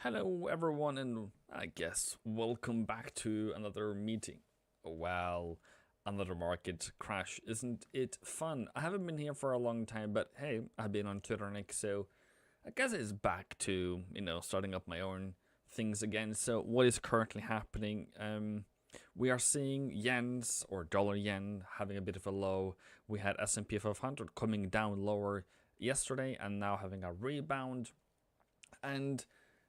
Hello everyone, and I guess welcome back to another meeting. Well, another market crash. Isn't it fun? I haven't been here for a long time, but hey, I've been on Twitter next, so I guess it's back to, starting up my own things again. So what is currently happening? We are seeing yens or dollar yen having a bit of a low. We had S&P 500 coming down lower yesterday and now having a rebound. And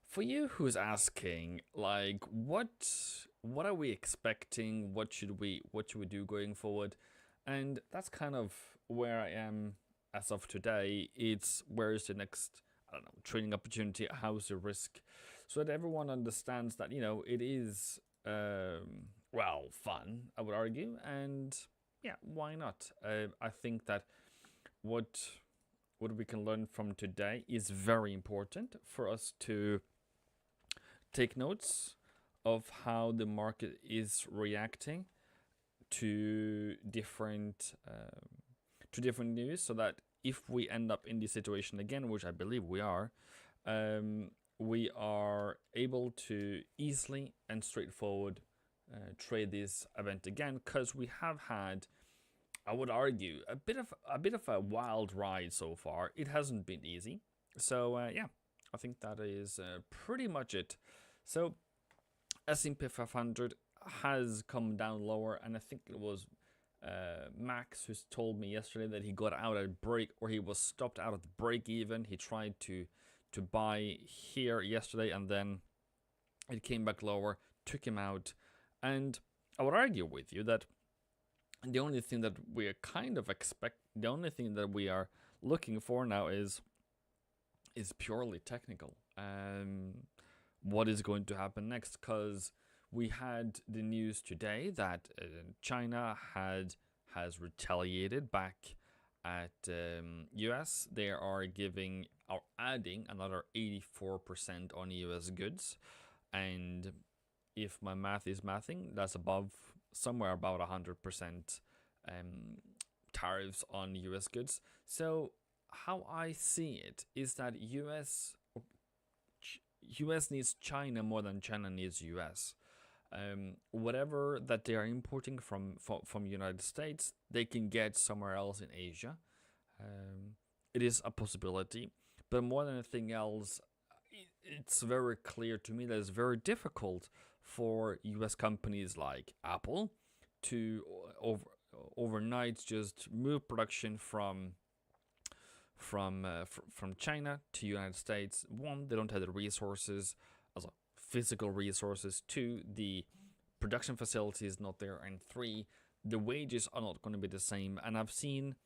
for you who's asking, like, what are we expecting? What should we do going forward? And that's kind of where I am as of today. It's where is the next, I don't know, trading opportunity? How's the risk? So that everyone understands that, it is well, fun, I would argue. And yeah, why not? I think that what what we can learn from today is very important for us to take notes of how the market is reacting to different news, so that if we end up in this situation again, which I believe we are able to easily and straightforward trade this event again, because we have had, I would argue, a bit of a wild ride so far. It hasn't been easy. So yeah, I think that is pretty much it. So S&P 500 has come down lower, and I think it was Max who told me yesterday that he got out at break, or he was stopped out at the break even. He tried to buy here yesterday, and then it came back lower, took him out. And I would argue with you that the only thing that we are the only thing that we are looking for now is purely technical. What is going to happen next? Because we had the news today that China has retaliated back at US. They are adding another 84% on US goods, and if my math is mathing, that's somewhere about 100% tariffs on US goods. So how I see it is that US needs China more than China needs US. Whatever that they are importing from United States, they can get somewhere else in Asia. It is a possibility, but more than anything else, it's very clear to me that it's very difficult for US companies like Apple to overnight just move production from China to United States. One, they don't have the resources, also physical resources. Two, the production facility is not there, and three, the wages are not going to be the same. And I've seen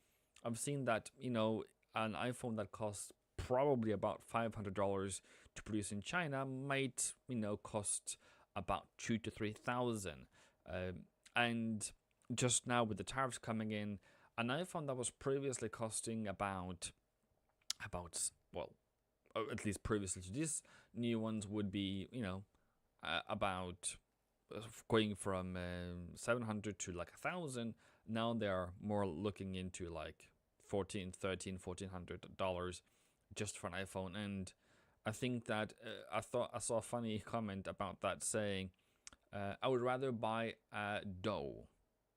that an iPhone that costs probably about $500 to produce in China might cost about 2,000 to 3,000. And just now with the tariffs coming in, an iPhone that was previously costing about well, at least previously to this, new ones would be about going from 700 to like 1,000. Now they're more looking into like $1,400 just for an iPhone. And I think that I saw a funny comment about that saying, I would rather buy a dough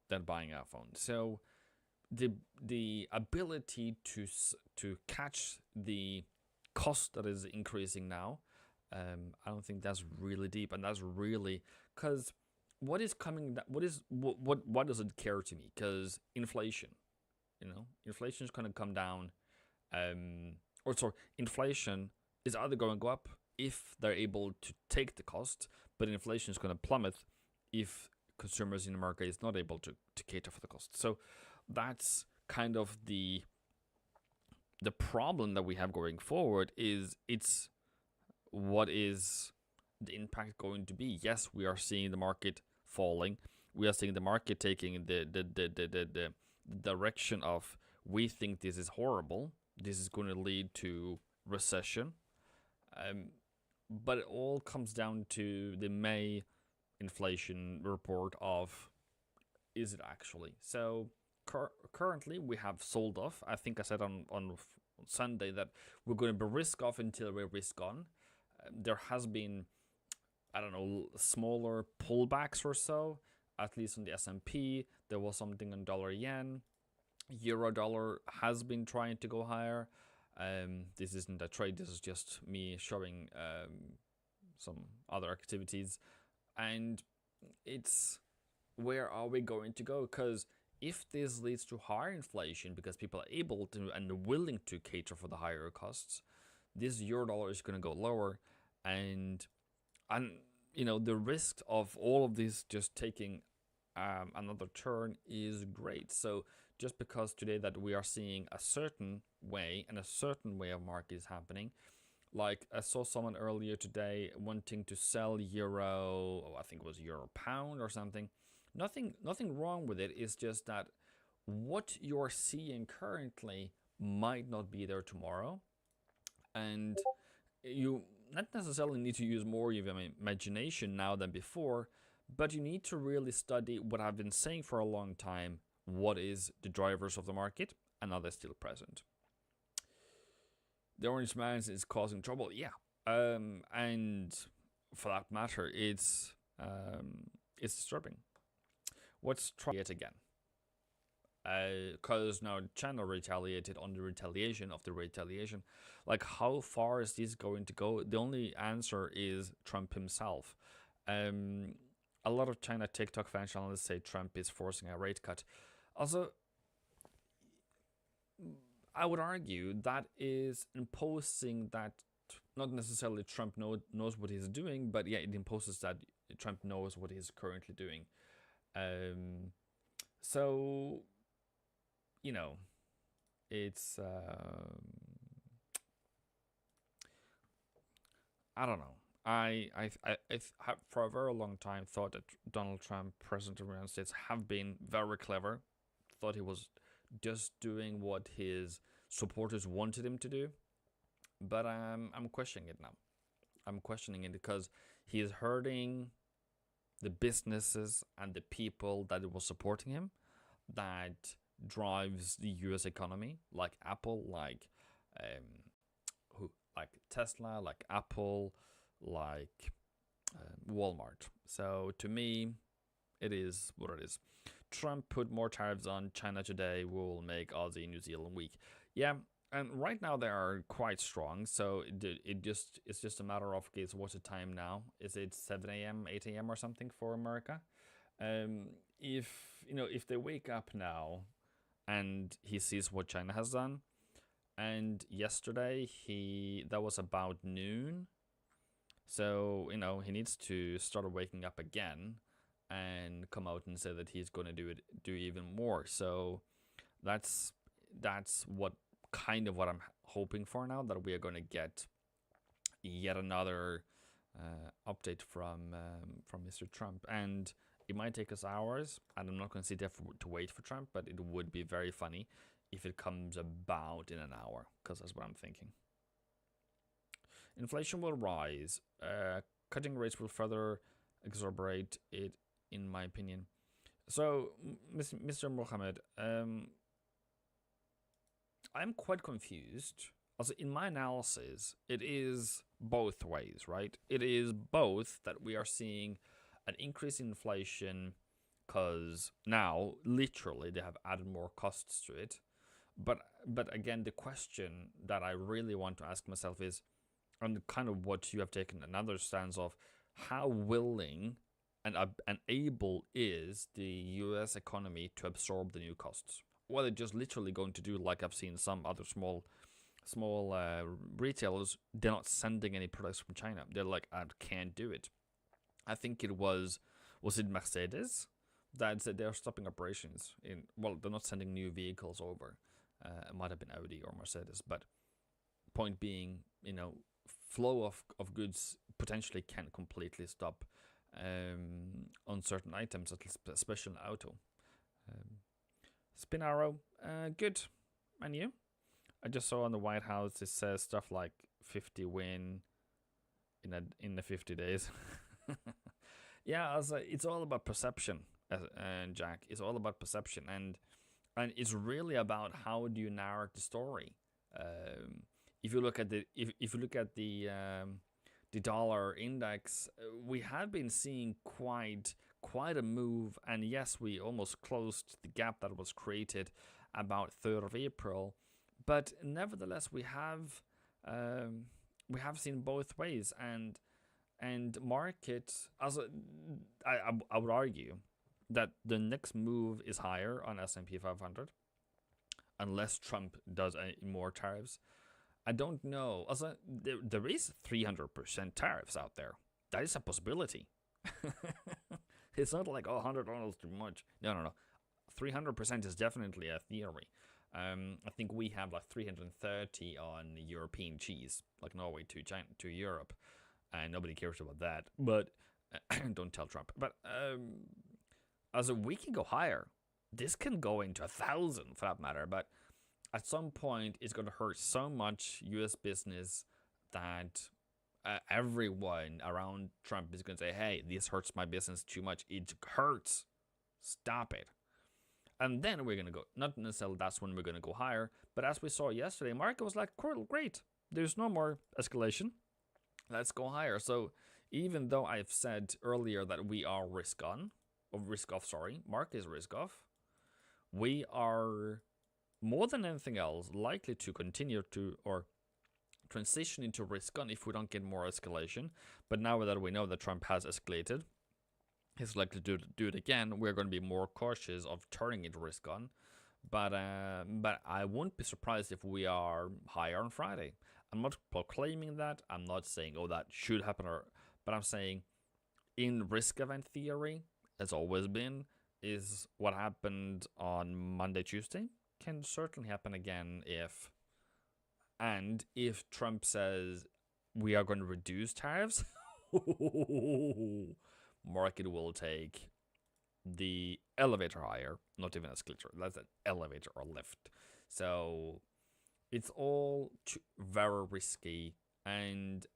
than buying an iPhone. So the ability to catch the cost that is increasing now, I don't think that's really deep, and that's really because what is coming. What does it care to me? Because inflation is going to come down, inflation is either going to go up if they're able to take the cost, but inflation is going to plummet if consumers in America is not able to cater for the cost. So that's kind of the problem that we have going forward. It's what is the impact going to be? Yes, we are seeing the market falling. We are seeing the market taking the direction of, we think this is horrible. This is going to lead to recession. But it all comes down to the May inflation report of, is it actually? So currently we have sold off. I think I said on Sunday that we're going to be risk off until we're risk on. there has been, I don't know, smaller pullbacks or so. At least on the S&P, there was something on dollar yen. Euro dollar has been trying to go higher. This isn't a trade. This is just me showing some other activities, and it's where are we going to go? Because if this leads to higher inflation because people are able to and willing to cater for the higher costs, this euro dollar is going to go lower, and the risk of all of this just taking another turn is great. So just because today that we are seeing a certain way and a certain way of market is happening, like I saw someone earlier today wanting to sell euro, I think it was euro pound or something. Nothing wrong with it. It's just that what you're seeing currently might not be there tomorrow, and you not necessarily need to use more of your imagination now than before, but you need to really study what I've been saying for a long time. What is the drivers of the market, and are they still present? The orange man is causing trouble, yeah. And for that matter, it's disturbing. Let's try it again. Because now China retaliated on the retaliation of the retaliation. Like, how far is this going to go? The only answer is Trump himself. A lot of China TikTok fan channels say Trump is forcing a rate cut. Also, I would argue that is imposing that not necessarily Trump knows what he's doing, but yeah, it imposes that Trump knows what he's currently doing. So, it's I don't know. I have for a very long time thought that Donald Trump, President of the United States, have been very clever. Thought he was just doing what his supporters wanted him to do, but I'm questioning it now. I'm questioning it because he is hurting the businesses and the people that were supporting him, that drives the U.S. economy, like Apple, like Tesla, like Apple, like Walmart. So to me, it is what it is. Trump put more tariffs on China today will make Aussie, New Zealand weak. Yeah, and right now they are quite strong. So it's just a matter of, okay, so what's the time now? Is it 7 a.m., 8 a.m. or something for America? If they wake up now and he sees what China has done, and yesterday that was about noon, so he needs to start waking up again and come out and say that he's going to do even more. So that's what I'm hoping for now, that we are going to get yet another update from Mr. Trump, and it might take us hours, and I'm not going to sit there to wait for Trump, but it would be very funny if it comes about in an hour, because that's what I'm thinking. Inflation will rise. Cutting rates will further exacerbate it, in my opinion. So, Mr. Mohammed, I'm quite confused. Also, in my analysis, it is both ways, right? It is both that we are seeing an increase in inflation because now, literally, they have added more costs to it. But again, the question that I really want to ask myself is, and kind of what you have taken another stance of, how willing and able is the U.S. economy to absorb the new costs? Well, they're just literally going to do like I've seen some other small retailers. They're not sending any products from China. They're like, I can't do it. I think it was it Mercedes that said they're stopping operations they're not sending new vehicles over. It might have been Audi or Mercedes, but point being, flow of goods potentially can completely stop on certain items, at least especially in auto. Spin arrow, good. And you? I just saw on the White House it says stuff like 50 win in the 50 days. Yeah, it's all about perception, and Jack. It's all about perception, and it's really about how do you narrate the story. If you look at the the dollar index, we had been seeing quite a move, and yes, we almost closed the gap that was created about 3rd of April, but nevertheless we have seen both ways, and market, as I would argue that the next move is higher on S&P 500 unless Trump does any more tariffs. I don't know. Also, there is 300% tariffs out there. That is a possibility. It's not like, oh, $100 too much. No. 300% is definitely a theory. I think we have like 330 on European cheese, like Norway to China to Europe, and nobody cares about that. But don't tell Trump. But also, we can go higher. This can go into 1,000 for that matter. But at some point, it's going to hurt so much U.S. business that everyone around Trump is going to say, hey, this hurts my business too much. It hurts. Stop it. And then we're going to go, not necessarily that's when we're going to go higher, but as we saw yesterday, market was like, cool, great. There's no more escalation. Let's go higher. So even though I've said earlier that we are risk off, market is risk off, we are more than anything else likely to continue to, or transition into risk on if we don't get more escalation. But now that we know that Trump has escalated, he's likely to do it again, we're going to be more cautious of turning it risk on. But I won't be surprised if we are higher on Friday. I'm not proclaiming that. I'm not saying, oh, that should happen, but I'm saying in risk event theory, as always been, is what happened on Monday, Tuesday can certainly happen again if Trump says we are going to reduce tariffs. Market will take the elevator higher, not even escalator. That's an elevator or lift. So it's all very risky. And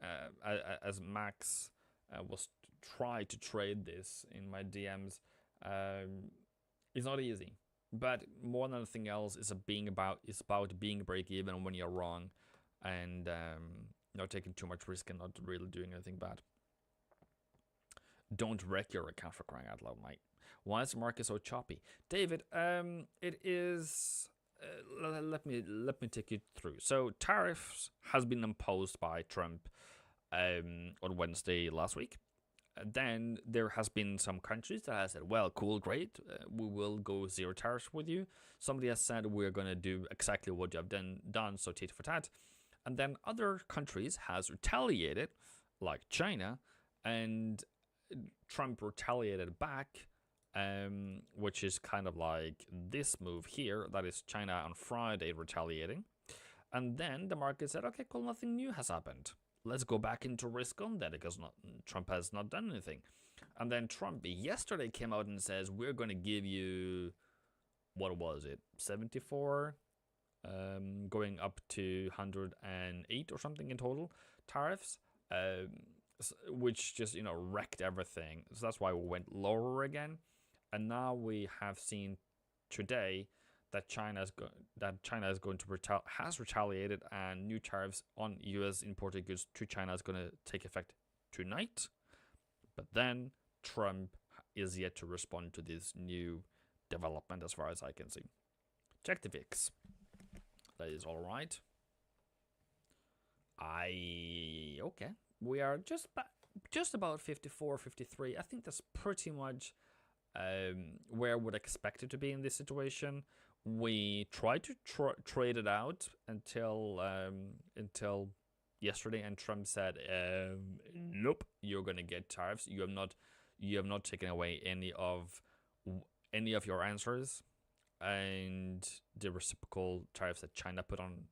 as Max was try to trade this in my DMs, it's not easy. But more than anything else, it's about being break even when you're wrong, and not taking too much risk and not really doing anything bad. Don't wreck your account, for crying out loud, mate. Why is the market so choppy? David, it is... let me take you through. So tariffs has been imposed by Trump on Wednesday last week. Then there has been some countries that have said, well, cool, great, we will go zero tariffs with you. Somebody has said we're going to do exactly what you have done, so tit for tat. And then other countries has retaliated, like China, and Trump retaliated back, which is kind of like this move here, that is China on Friday retaliating. And then the market said, okay, cool, nothing new has happened. Let's go back into risk on that because Trump has not done anything. And then Trump yesterday came out and says, we're going to give you, what was it, 74, going up to 108 or something in total tariffs, which just, wrecked everything. So that's why we went lower again. And now we have seen today that China is going to has retaliated, and new tariffs on U.S. imported goods to China is going to take effect tonight. But then Trump is yet to respond to this new development, as far as I can see. Check the VIX. That is all right. Okay. We are just about 54, 53. I think that's pretty much where I would expect it to be in this situation. We tried to trade it out until yesterday, and Trump said, "Nope, you're gonna get tariffs. You have not taken away any of your answers, and the reciprocal tariffs that China put on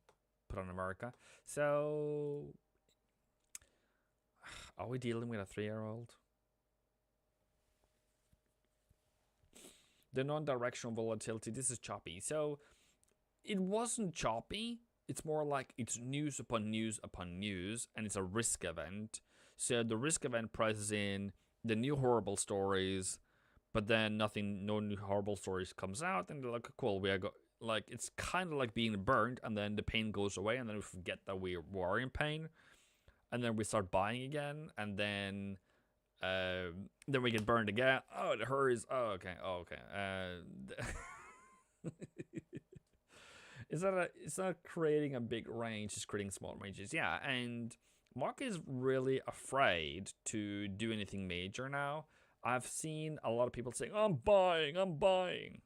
America." So, are we dealing with a 3-year-old? The non-directional volatility, this is choppy. So it wasn't choppy. It's more like it's news upon news upon news, and it's a risk event. So the risk event prices in the new horrible stories, but then no new horrible stories comes out, and they're like, cool, it's kind of like being burned, and then the pain goes away, and then we forget that we were in pain. and then we start buying again, and then we get burned again. Oh, it hurts. Oh, okay. Oh, okay. It's not creating a big range, it's creating small ranges. Yeah, and Mark is really afraid to do anything major now. I've seen a lot of people saying, I'm buying.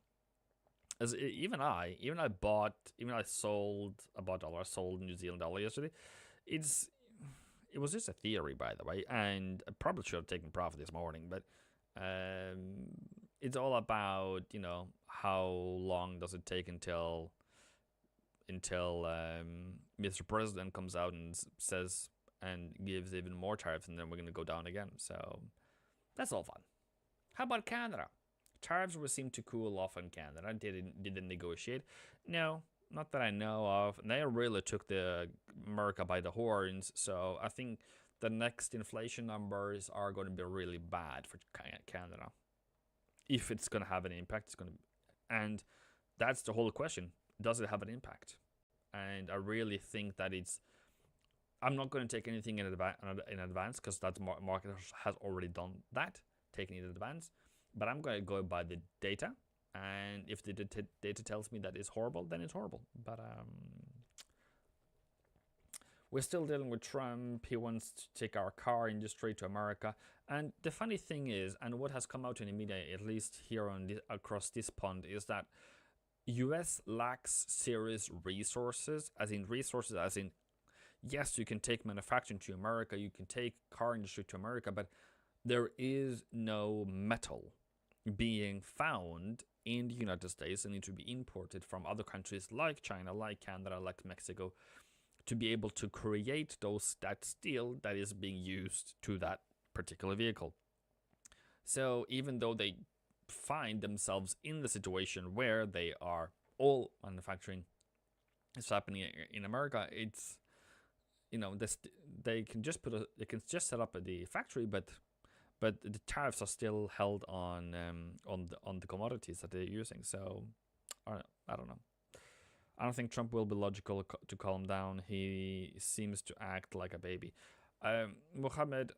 As even I bought dollar, I sold New Zealand dollar yesterday. It was just a theory, by the way, and I probably should have taken profit this morning, but it's all about, how long does it take until Mr. President comes out and says and gives even more tariffs, and then we're going to go down again. So that's all fun. How about Canada? Tariffs were seem to cool off in Canada. Didn't negotiate. No, not that I know of. They really took the America by the horns. So I think the next inflation numbers are going to be really bad for Canada. If it's going to have an impact, it's going to, and that's the whole question. Does it have an impact? And I really think that I'm not going to take anything in advance because that market has already done that, taking it in advance. But I'm going to go by the data, and if the data tells me that it's horrible, then it's horrible. But we're still dealing with Trump. He wants to take our car industry to America. And the funny thing is, and what has come out in the media, at least here across this pond, is that US lacks serious resources, as in yes, you can take manufacturing to America, you can take car industry to America, but there is no metal being found in the United States and need to be imported from other countries like China, like Canada, like Mexico, to be able to create that steel that is being used to that particular vehicle. So even though they find themselves in the situation where they are all manufacturing is happening in America, it's they can just set up the factory, but the tariffs are still held on the commodities that they're using. So I don't know. I don't think Trump will be logical to calm down. He seems to act like a baby. Mohammed,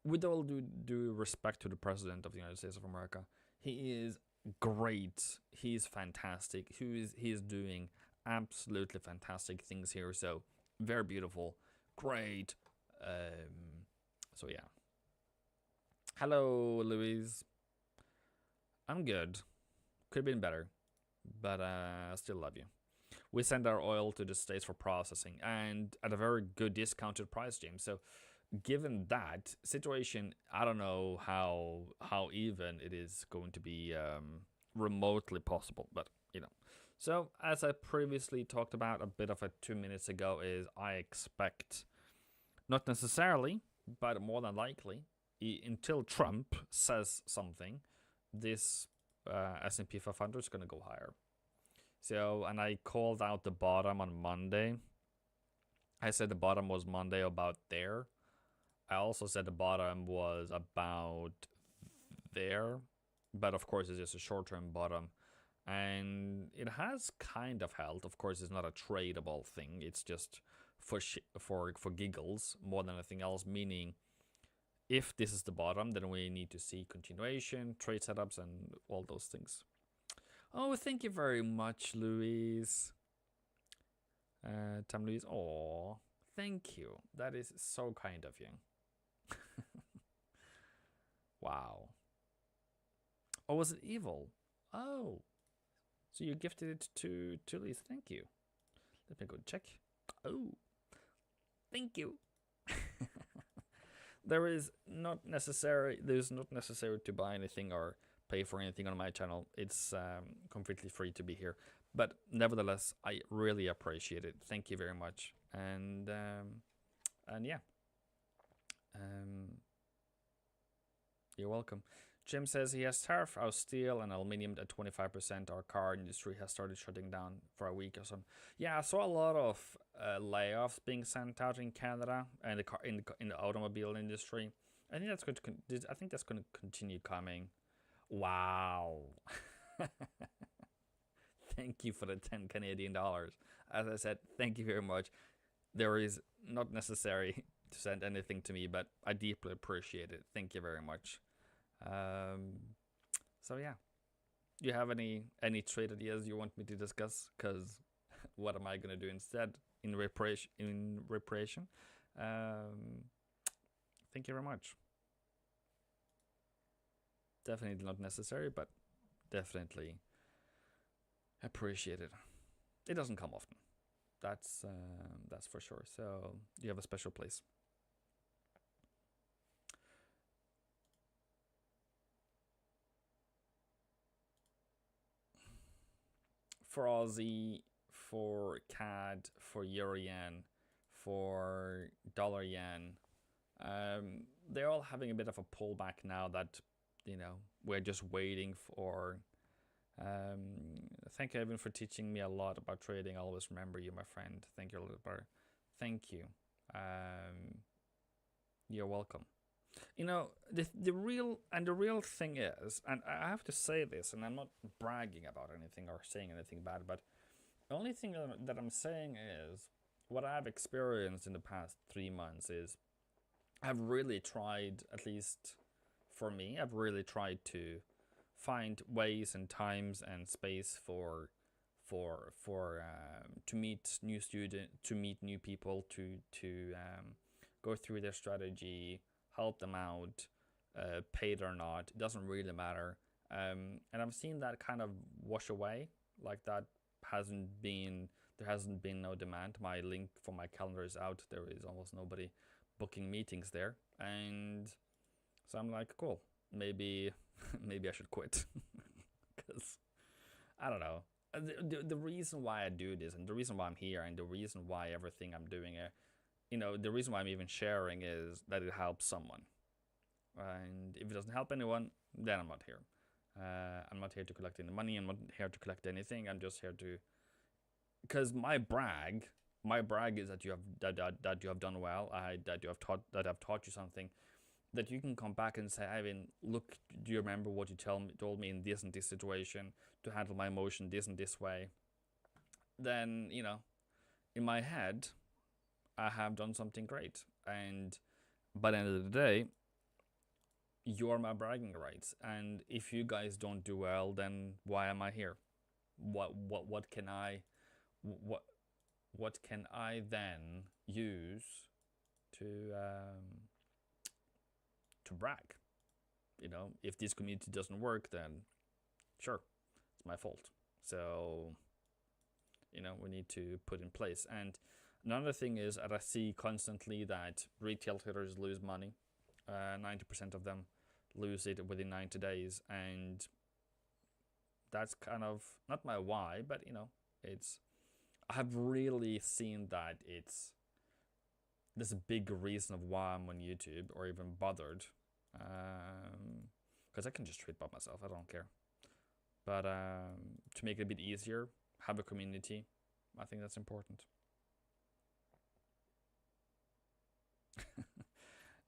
with all due respect to the President of the United States of America, he is great. He's fantastic. He is doing absolutely fantastic things here. So very beautiful, great. So yeah. Hello, Louise. I'm good. Could have been better, but I still love you. We send our oil to the States for processing, and at a very good discounted price, James. So given that situation, I don't know how even it is going to be remotely possible, but So as I previously talked about a bit of it 2 minutes ago, is I expect, not necessarily, but more than likely, until Trump says something, this S&P 500 is going to go higher. So, and I called out the bottom on Monday. I said the bottom was Monday about there. I also said the bottom was about there, but of course it's just a short-term bottom. And it has kind of held. Of course, it's not a tradable thing. It's just for giggles more than anything else, meaning if this is the bottom, then we need to see continuation, trade setups, and all those things. Oh, thank you very much, Louise. Tam Louise. Oh, thank you. That is so kind of you. Wow. Oh, was it evil? Oh. So you gifted it to Louise. Thank you. Let me go check. Oh. Thank you. There's not necessary to buy anything or pay for anything on my channel. It's completely free to be here. But nevertheless, I really appreciate it. Thank you very much. And yeah. You're welcome. Jim says he has tariff out steel and aluminium at 25%. Our car industry has started shutting down for a week or so. Yeah, I saw a lot of layoffs being sent out in Canada and in the automobile industry. I think that's going to continue coming. Wow. Thank you for the 10 Canadian dollars. As I said, thank you very much. There is not necessary to send anything to me, but I deeply appreciate it. Thank you very much. So yeah, do you have any trade ideas you want me to discuss? Because what am I gonna do instead in reparation? Thank you very much. Definitely not necessary, but definitely appreciated. It doesn't come often. That's for sure. So you have a special place. For Aussie, for CAD, for Euro Yen, for Dollar Yen, they're all having a bit of a pullback now that, you know, we're just waiting for. Thank you, Evan, for teaching me a lot about trading. I always remember you, my friend. Thank you, Oliver. Thank you. You're welcome. You know, the real thing is, and I have to say this, and I'm not bragging about anything or saying anything bad, but the only thing that I'm saying is what I've experienced in the past 3 months is I've really tried, at least for me, I've really tried to find ways and times and space for to meet new to meet new people, to go through their strategy, help them out, paid or not, it doesn't really matter. And I've seen that kind of wash away, like that there hasn't been no demand. My link for my calendar is out. There is almost nobody booking meetings there, and so I'm like, cool, maybe maybe I should quit because I don't know. The reason why I do this, and the reason why I'm here, and the reason why everything I'm doing, you know, the reason why I'm even sharing is that it helps someone. And if it doesn't help anyone, then I'm not here. I'm not here to collect any money. I'm not here to collect anything. I'm just here to, because my brag is that you have that you have done well. That I've taught you something, that you can come back and say, Ivan, look, do you remember what you told me in this and this situation to handle my emotion this and this way? Then, you know, in my head, I have done something great. And by the end of the day, you are my bragging rights. And if you guys don't do well, then why am I here? What can I then use to brag? You know, if this community doesn't work, then sure, it's my fault. So, you know, we need to put in place. And another thing is that I see constantly that retail traders lose money. 90% of them lose it within 90 days. And that's kind of not my why, but, you know, I have really seen that there's a big reason of why I'm on YouTube or even bothered. Because I can just trade by myself, I don't care. But to make it a bit easier, have a community. I think that's important.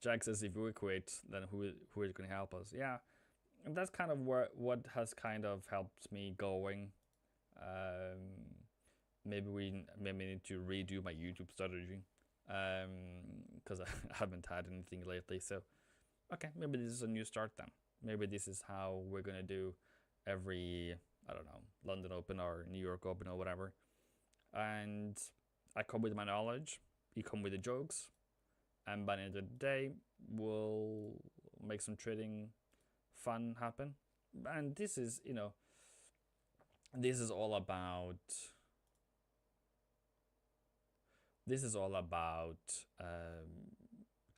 Jack says if we quit, then who is going to help us? Yeah, and that's kind of what has kind of helped me going. Maybe we need to redo my YouTube strategy, because I haven't had anything lately. So, okay, maybe this is a new start then. Maybe this is how we're gonna do every, I don't know, London Open or New York Open or whatever. And I come with my knowledge, you come with the jokes, and by the end of the day, we'll make some trading fun happen. And this is, you know, this is all about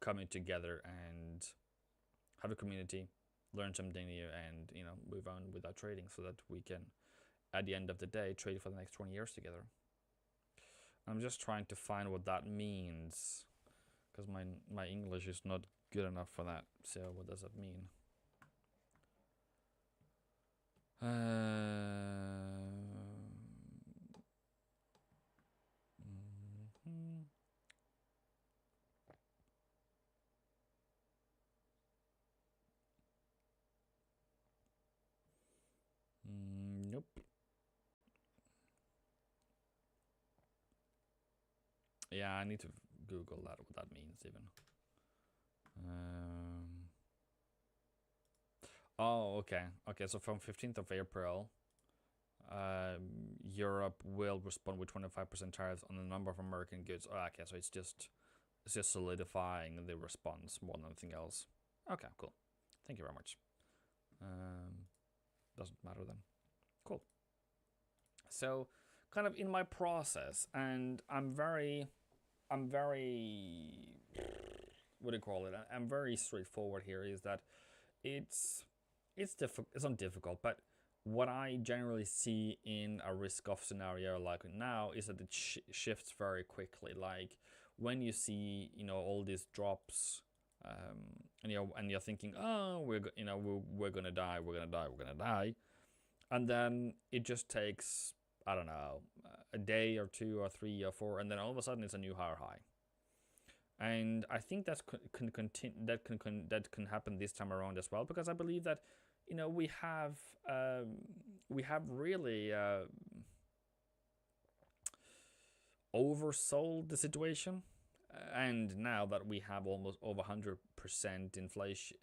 coming together and have a community, learn something new, and, you know, move on with our trading so that we can, at the end of the day, trade for the next 20 years together. I'm just trying to find what that means, because my English is not good enough for that. So what does that mean? Nope. Yeah, I need to Google that, what that means even. Oh, okay. Okay, so from 15th of April, Europe will respond with 25% tariffs on a number of American goods. Oh, okay, so it's just solidifying the response more than anything else. Okay, cool. Thank you very much. Doesn't matter then. Cool. So, kind of in my process, and I'm very, what do you call it? I'm very straightforward here. Is that it's difficult. It's not difficult, but what I generally see in a risk-off scenario like now is that it shifts very quickly. Like when you see, all these drops, and you're thinking, oh, we're gonna die, and then it just takes, I don't know, a day or two or three or four, and then all of a sudden it's a new higher high. And I think that can continue. That can happen this time around as well, because I believe that we have really oversold the situation, and now that we have almost over 100% inflation,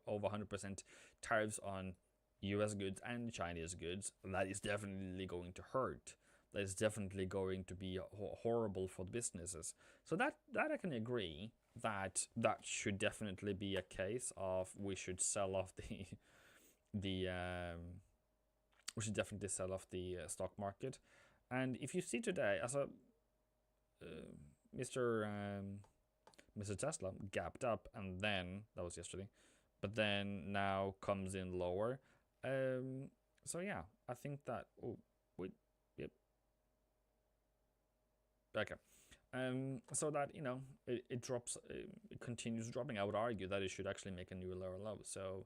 over 100% tariffs on U.S. goods and Chinese goods, that is definitely going to hurt. That is definitely going to be horrible for the businesses. So that I can agree that should definitely be a case of we should sell off we should definitely sell off the stock market. And if you see today, as a Mr. Tesla gapped up, and then that was yesterday, but then now comes in lower. So yeah, I think that. Oh wait, yep. Okay. So that it drops, it continues dropping. I would argue that it should actually make a new lower low. So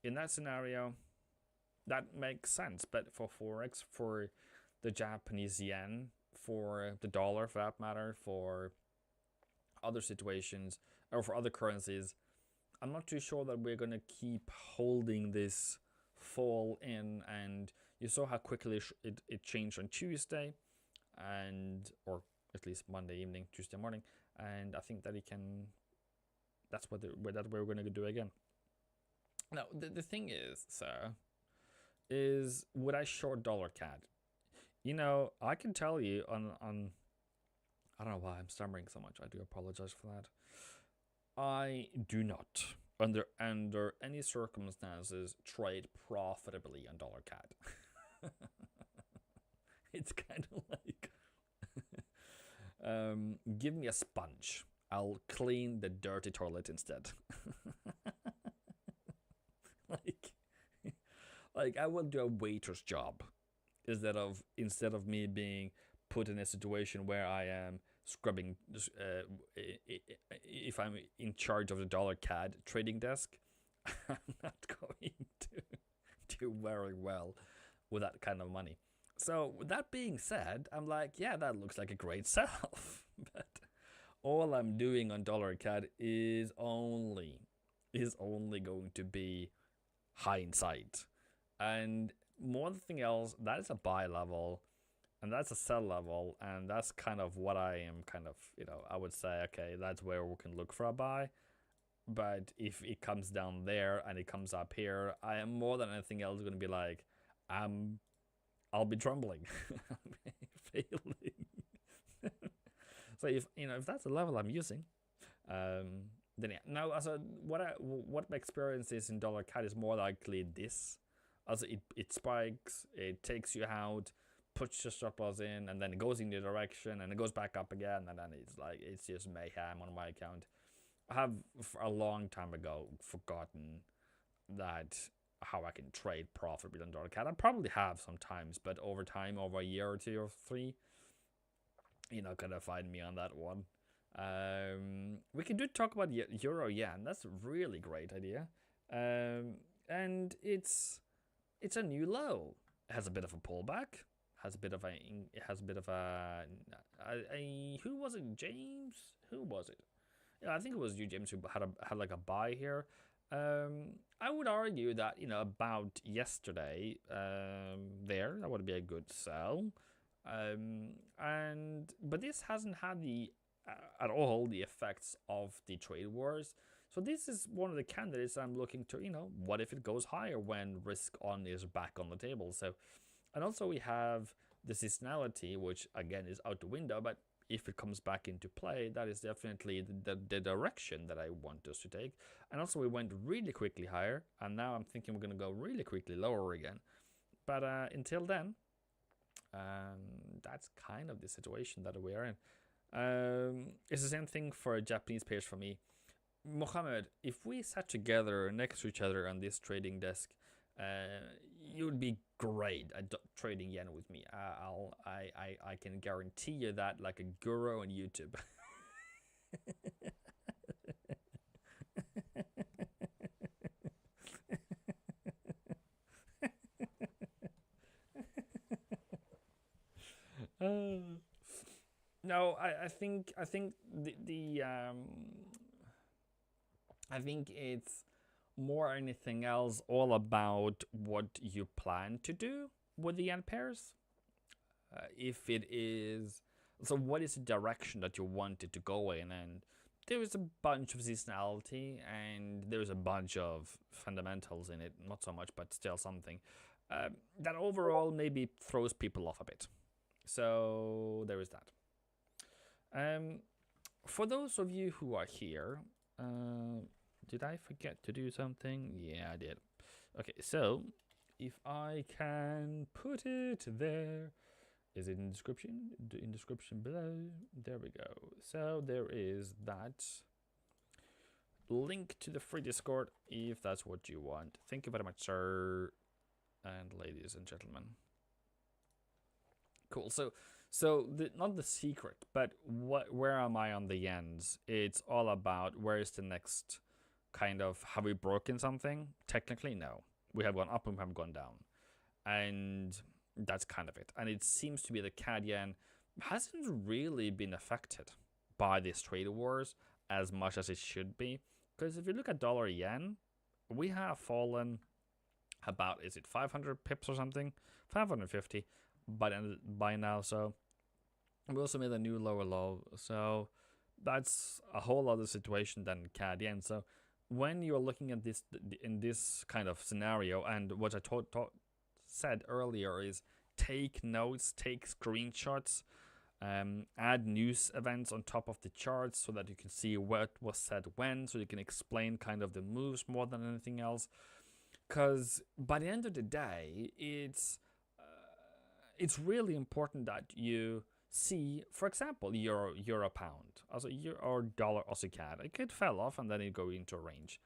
in that scenario, that makes sense. But for Forex, for the Japanese yen, for the dollar, for that matter, for other situations or for other currencies, I'm not too sure that we're gonna keep holding this fall in. And you saw how quickly it changed on Tuesday, or at least Monday evening, Tuesday morning, and I think that it can. That's what we're going to do again. Now the thing is, sir, is would I short dollar CAD? I can tell you on I don't know why I'm stammering so much. I do apologize for that. I do not, under any circumstances, trade profitably on dollar CAD. It's kind of like. Give me a sponge. I'll clean the dirty toilet instead. like I will do a waiter's job instead of me being put in a situation where I am scrubbing. If I'm in charge of the dollar CAD trading desk, I'm not going to do very well with that kind of money. So with that being said, I'm like, yeah, that looks like a great sell. But all I'm doing on dollar CAD is only going to be hindsight. And more than anything else, that is a buy level and that's a sell level, and that's kind of what I am kind of, I would say, okay, that's where we can look for a buy. But if it comes down there and it comes up here, I am more than anything else going to be like, I'll be trembling, failing. So if that's the level I'm using, then yeah. Now, what my experience is in dollar CAD is more likely this, as it spikes, it takes you out, puts your stop loss in, and then it goes in the direction, and it goes back up again, and then it's just mayhem on my account. I have for a long time ago forgotten that how I can trade profitably on dollar CAD. I probably have sometimes, but over time, over a year or two or three, kind of find me on that one. We can talk about euro yen. That's a really great idea. And it's a new low. It has a bit of a pullback. It has a bit of a who was it? James? Who was it? Yeah, I think it was you, James, who had like a buy here. I would argue that about yesterday, that would be a good sell. But this hasn't had the at all the effects of the trade wars. So this is one of the candidates I'm looking to, what if it goes higher when risk on is back on the table? So, and also we have the seasonality, which again is out the window, but if it comes back into play, that is definitely the direction that I want us to take. And also we went really quickly higher, and now I'm thinking we're going to go really quickly lower again. But until then, that's kind of the situation that we are in. It's the same thing for Japanese pairs for me. Mohammed, if we sat together next to each other on this trading desk, you would be great at trading yen with me. I can guarantee you that, like a guru on YouTube. No, I think I think it's more anything else all about what you plan to do with the yen pairs. If it is, so what is the direction that you want it to go in? And there is a bunch of seasonality and there's a bunch of fundamentals in it, not so much, but still something that overall maybe throws people off a bit. So there is that. For those of you who are here, did I forget to do something? Yeah, I did. Okay, so if I can put it there, is it in description? In description below. There we go. So there is that link to the free Discord if that's what you want. Thank you very much, sir and ladies and gentlemen. Cool. So not the secret, but where am I on the yens? It's all about where is the next kind of, have we broken something? Technically, no. We have gone up and we have gone down. And that's kind of it. And it seems to be the CAD yen hasn't really been affected by these trade wars as much as it should be. Because if you look at dollar yen, we have fallen about, is it 500 pips or something? 550 by now. So we also made a new lower low. So that's a whole other situation than CAD yen. So when you're looking at this in this kind of scenario, and what I said earlier is take notes, take screenshots, add news events on top of the charts so that you can see what was said when, so you can explain kind of the moves more than anything else. Because by the end of the day, it's really important that you see, for example, euro pound, also or dollar Aussie CAD. It fell off and then it go into a range.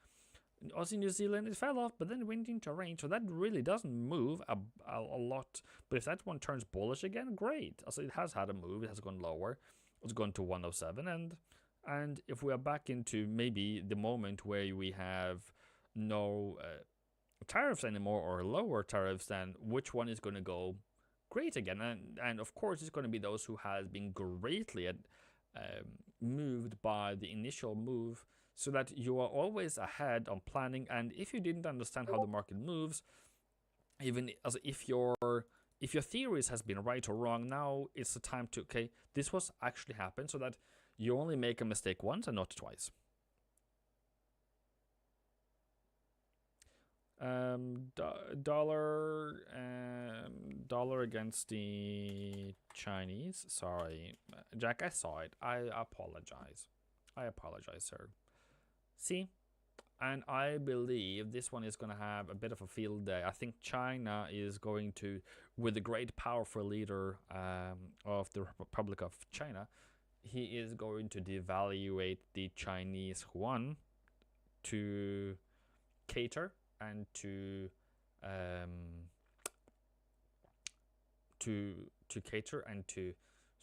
Aussie New Zealand, it fell off, but then it went into a range. So that really doesn't move a lot. But if that one turns bullish again, great. Also, it has had a move. It has gone lower. It's gone to 107. And if we are back into maybe the moment where we have no tariffs anymore or lower tariffs, then which one is going to go great again? And of course, it's going to be those who has been greatly moved by the initial move, so that you are always ahead on planning. And if you didn't understand how the market moves, even as if your theories has been right or wrong, now it's the time to, okay, this was actually happened, so that you only make a mistake once and not twice. Dollar against the Chinese. Sorry, Jack, I saw it. I apologize, sir. See, and I believe this one is going to have a bit of a field day. I think China is going to, with the great powerful leader of the Republic of China, he is going to devaluate the Chinese yuan to cater and to cater and to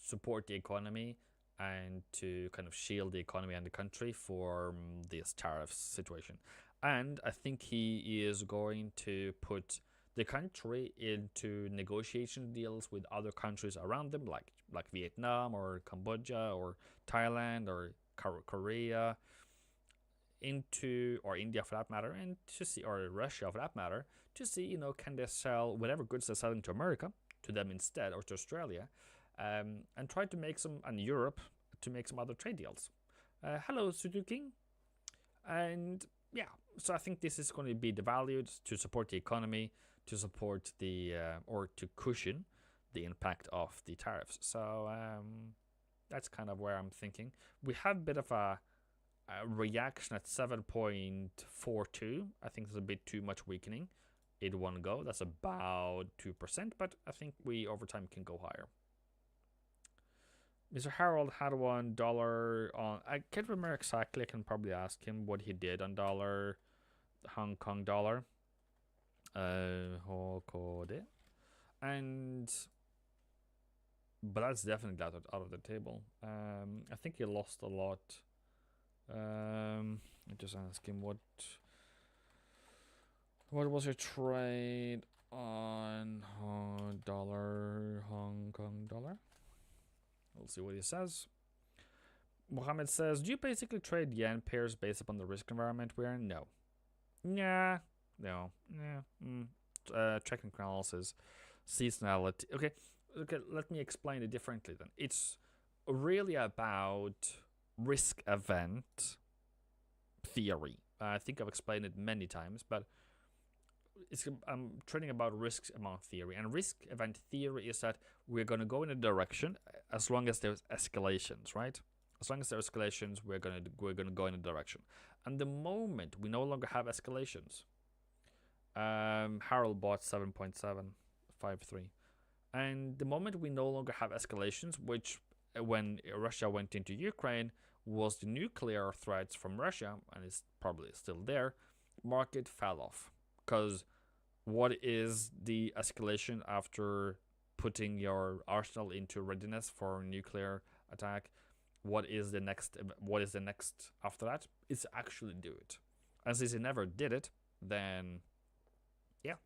support the economy and to kind of shield the economy and the country for this tariff situation. And I think he is going to put the country into negotiation deals with other countries around them, like Vietnam or Cambodia or Thailand or Korea, or India for that matter, and to see, or Russia for that matter, to see, can they sell whatever goods they're selling to America to them instead, or to Australia, and try to make some, and Europe, to make some other trade deals. Hello, Suzuki. And yeah, so I think this is going to be devalued to support the economy, to support the or to cushion the impact of the tariffs. So that's kind of where I'm thinking. We have a bit of a reaction at 7.42. I think it's a bit too much weakening in one go. That's about 2%, but I think we over time can go higher. Mr. Harold had $1 on. I can't remember exactly. I can probably ask him what he did on dollar, Hong Kong dollar. And but that's definitely out of the table. I think he lost a lot. I just ask him what was your trade on dollar, Hong Kong dollar. We'll see what he says. Mohammed says, do you basically trade yen pairs based upon the risk environment we're in? No. Nah. No. Yeah. Technical analysis. Seasonality. Okay, let me explain it differently then. It's really about risk event theory. I think I've explained it many times, but I'm trading about risk amount theory, and risk event theory is that we're going to go in a direction as long as there's escalations, right? As long as there are escalations, we're going to go in a direction. And the moment we no longer have escalations, Harold bought 7.753, and the moment we no longer have escalations, which when Russia went into Ukraine was the nuclear threats from Russia, and it's probably still there, market fell off. Because what is the escalation after putting your arsenal into readiness for nuclear attack? What is the next after that? It's actually do it. And since he never did it, then yeah.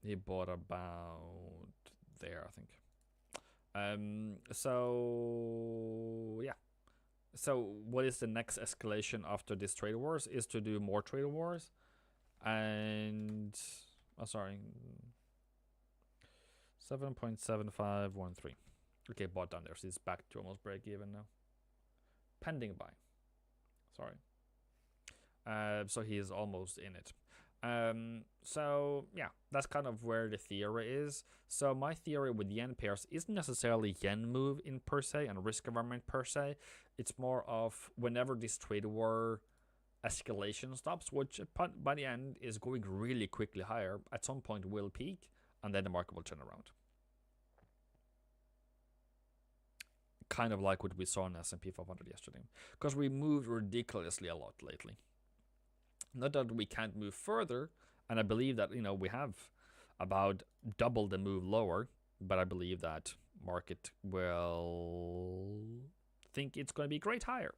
He bought about there, I think. So yeah. So what is the next escalation after this trade wars is to do more trade wars, and 7.7513. Okay, bought down there, so it's back to almost break even now. Pending buy. Sorry. So he is almost in it. So yeah, that's kind of where the theory is. So my theory with yen pairs isn't necessarily yen move in per se and risk environment per se. It's more of whenever this trade war escalation stops, which by the end is going really quickly higher, at some point will peak and then the market will turn around. Kind of like what we saw in S&P 500 yesterday, because we moved ridiculously a lot lately. Not that we can't move further, and I believe that we have about double the move lower, but I believe that market will think it's going to be great higher.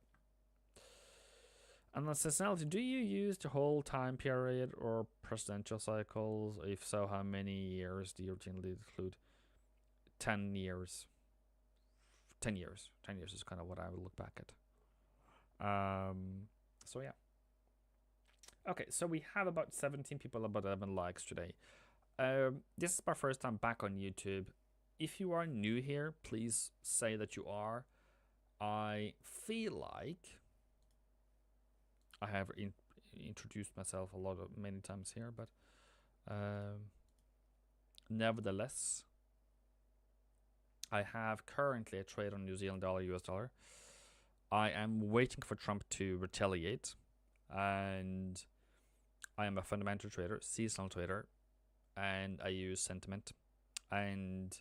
And the seasonality, do you use the whole time period or presidential cycles? If so, how many years do you routinely include? 10 years. 10 years. 10 years is kind of what I would look back at. So yeah. Okay, so we have about 17 people, about 11 likes today. This is my first time back on YouTube. If you are new here, please say that you are. I feel like I have introduced myself many times here, but nevertheless, I have currently a trade on New Zealand dollar, US dollar. I am waiting for Trump to retaliate, and I am a fundamental trader, seasonal trader, and I use sentiment. And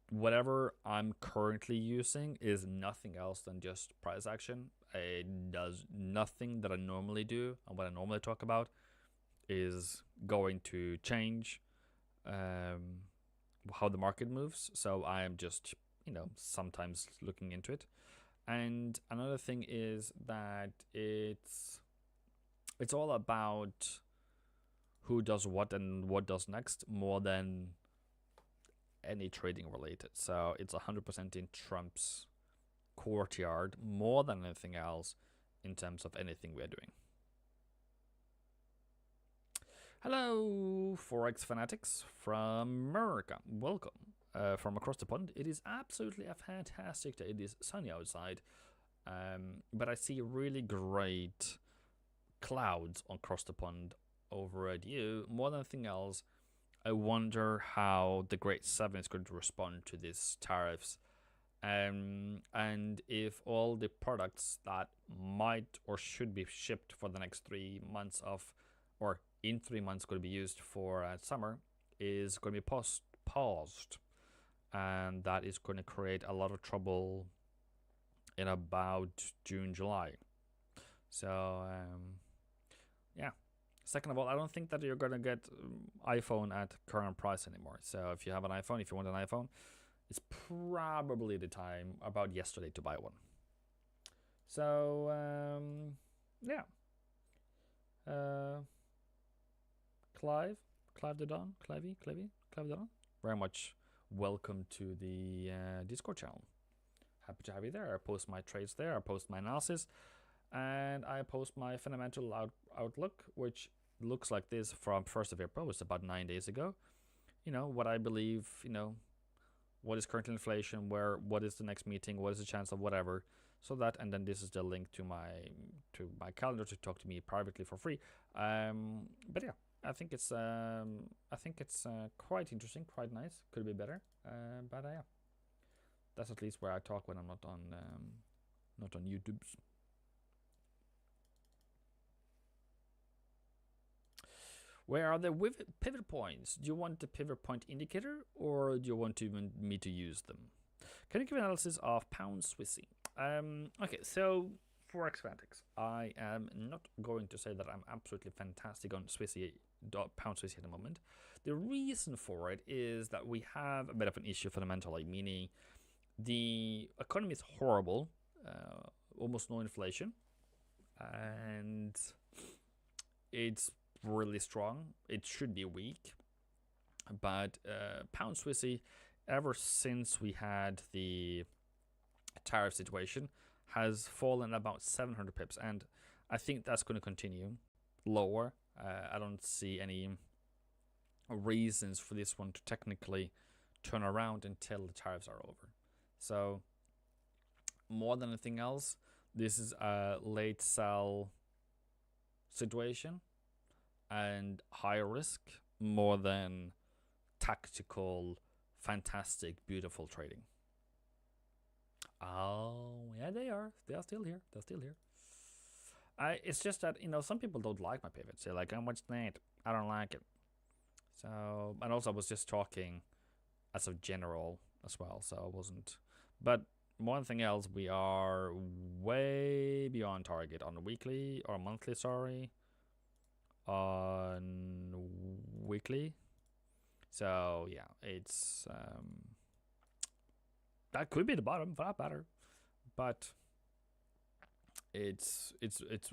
whatever I'm currently using is nothing else than just price action. It does nothing that I normally do, and what I normally talk about is going to change how the market moves. So I am just, sometimes looking into it. And another thing is that it's all about who does what and what does next more than any trading related. So it's 100% in Trump's courtyard more than anything else in terms of anything we're doing. Hello, Forex fanatics from America. Welcome. from across the pond. It is absolutely a fantastic day. It is sunny outside, but I see really great clouds across the pond over at you. More than anything else, I wonder how the Great Seven is going to respond to these tariffs, and if all the products that might or should be shipped for the next 3 months or in 3 months going to be used for summer is going to be paused, and that is going to create a lot of trouble in about June, July. So yeah. Second of all, I don't think that you're going to get iPhone at current price anymore. So if you have an iPhone, if you want an iPhone, it's probably the time about yesterday to buy one. So yeah. Clive the Don, Clive the Don, very much welcome to the Discord channel. Happy to have you there. I post my trades there, I post my analysis, and I post my fundamental outlook, which looks like this from 1st of April, which is about 9 days ago. You know, what I believe, you know, what is current inflation, what is the next meeting, what is the chance of whatever. So that, and then this is the link to my calendar to talk to me privately for free. But yeah, I think it's quite interesting, quite nice. Could be better, but yeah, that's at least where I talk when I'm not on YouTube. Where are the pivot points? Do you want the pivot point indicator, or do you want me to use them? Can you give analysis of pound Swissy? Okay, so for Xfantics, I am not going to say that I'm absolutely fantastic on Swissy, pound Swissy at the moment. The reason for it is that we have a bit of an issue fundamentally, meaning the economy is horrible, almost no inflation, and it's really strong. It should be weak, but pound Swissy, ever since we had the tariff situation, has fallen about 700 pips, and I think that's going to continue lower. I don't see any reasons for this one to technically turn around until the tariffs are over. So more than anything else, this is a late sell situation and higher risk more than tactical, fantastic, beautiful trading. Oh, yeah, they are. They are still here. They're still here. It's just that, you know, some people don't like my pivots. They're like, how much that? I don't like it. So, and also I was just talking as a general as well, so I wasn't. But one thing else, we are way beyond target on a weekly or monthly, sorry. On weekly. So yeah, it's that could be the bottom, for that matter, but it's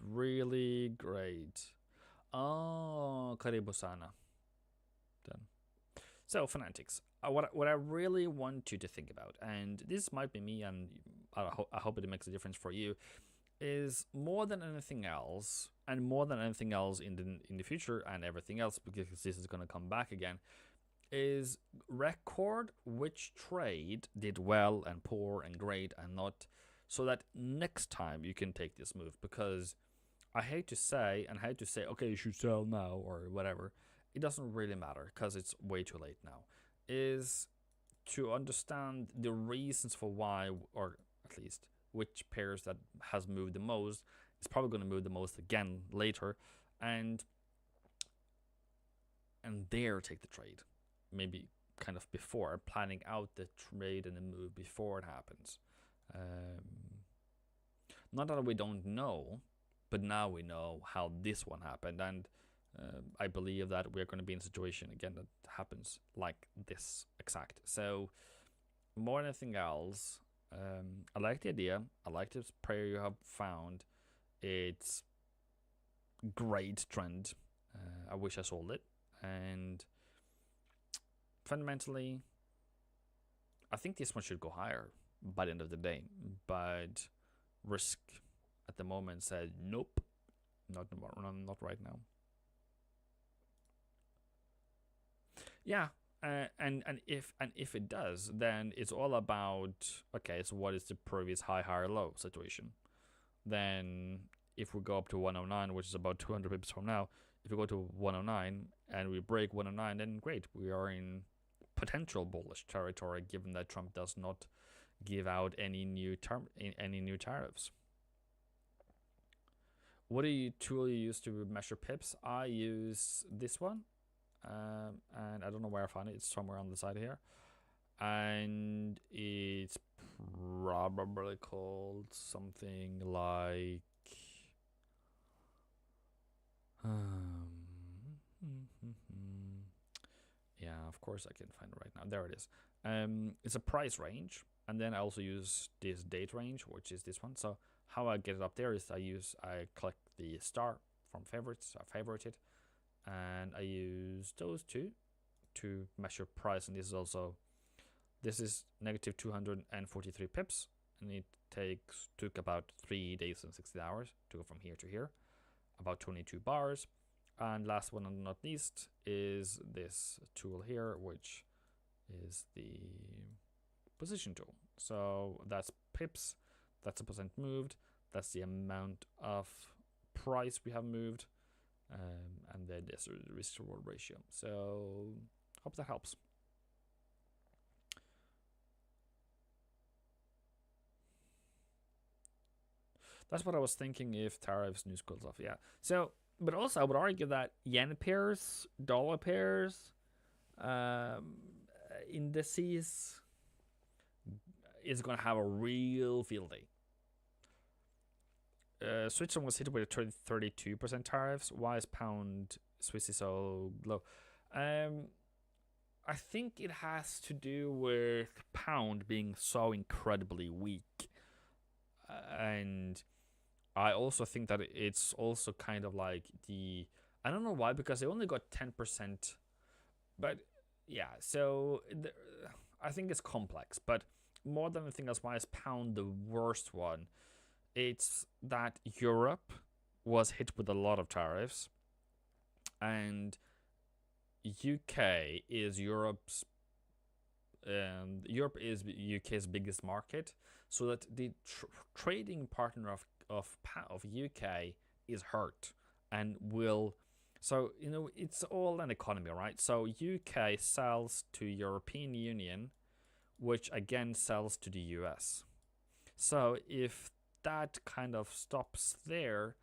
really great. Oh, karibu sana. Then, so Fanatics, what I really want you to think about, and this might be me, and I hope it makes a difference for you, is more than anything else, and more than anything else in the future and everything else, because this is going to come back again, is record which trade did well and poor and great and not, so that next time you can take this move. Because I hate to say, okay, you should sell now or whatever. It doesn't really matter because it's way too late now. Is to understand the reasons for why, or at least which pairs that has moved the most. It's probably going to move the most again later, and there take the trade. Maybe kind of before, planning out the trade and the move before it happens. Not that we don't know, but now we know how this one happened, and I believe that we're going to be in a situation again that happens like this exact. So more than anything else, I like the idea. I like this prayer you have found. It's great trend. I wish I sold it, and fundamentally, I think this one should go higher by the end of the day. But risk at the moment said nope, not right now. Yeah, If it does, then it's all about, okay, so what is the previous high, low situation? Then if we go up to 109, which is about 200 pips from now, if we go to 109 and we break 109, then great, we are in potential bullish territory, given that Trump does not give out any new tariffs. What do you tool you use to measure pips? I use this one, and I don't know where I found it. It's somewhere on the side here, and it's probably called something like yeah, of course I can find it right now. There it is. It's a price range, and then I also use this date range, which is this one. So how I get it up there is I click the star from favorites, I favorite it, and I use those two to measure price. And this is negative 243 pips, and it took about 3 days and 60 hours to go from here to here, about 22 bars. And last one and not least is this tool here, which is the position tool. So that's pips, that's a percent moved, that's the amount of price we have moved, and then there's a risk reward ratio. So hope that helps. That's what I was thinking if tariffs news cools off. Yeah. So, but also I would argue that yen pairs, dollar pairs, indices is going to have a real field day. Switzerland was hit with 32% tariffs. Why is pound Swiss is so low? I think it has to do with pound being so incredibly weak, and I also think that it's also kind of like I don't know why, because they only got 10%, but yeah, so I think it's complex, but more than anything else, why is pound the worst one? It's that Europe was hit with a lot of tariffs, and UK is Europe is UK's biggest market, so that the trading partner of UK is hurt and will. So it's all an economy, right? So UK sells to European Union, which again sells to the US. So if that kind of stops there,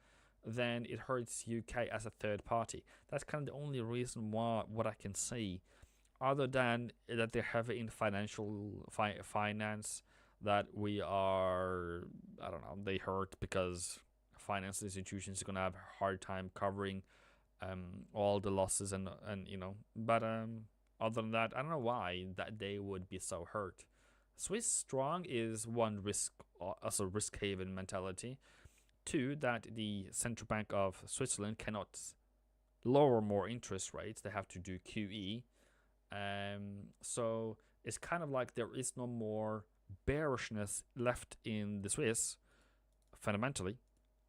then it hurts UK as a third party. That's kind of the only reason why, what I can see, other than that they're heavy in financial finance, that we are, I don't know, they hurt because financial institutions are going to have a hard time covering all the losses and but other than that, I don't know why that they would be so hurt. Swiss strong is one, risk as a risk haven mentality. Two, that the central bank of Switzerland cannot lower more interest rates. They have to do QE. So it's kind of like there is no more bearishness left in the Swiss fundamentally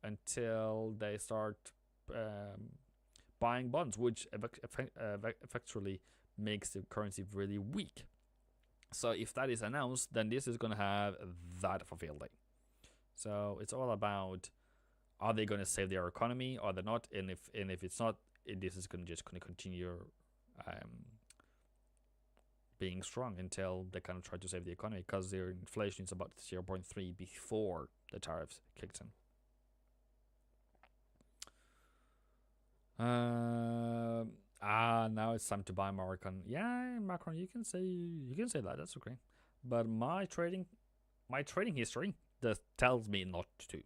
until they start buying bonds, which effectively makes the currency really weak. So if that is announced, then this is going to have that of a field day. So it's all about, are they going to save their economy or they're not? And if it's not, this is going to continue being strong until they kind of try to save the economy, because their inflation is about 0.3 before the tariffs kicked in. Now it's time to buy Macron. Yeah, Macron, you can say that. That's okay. But my trading history that tells me not to.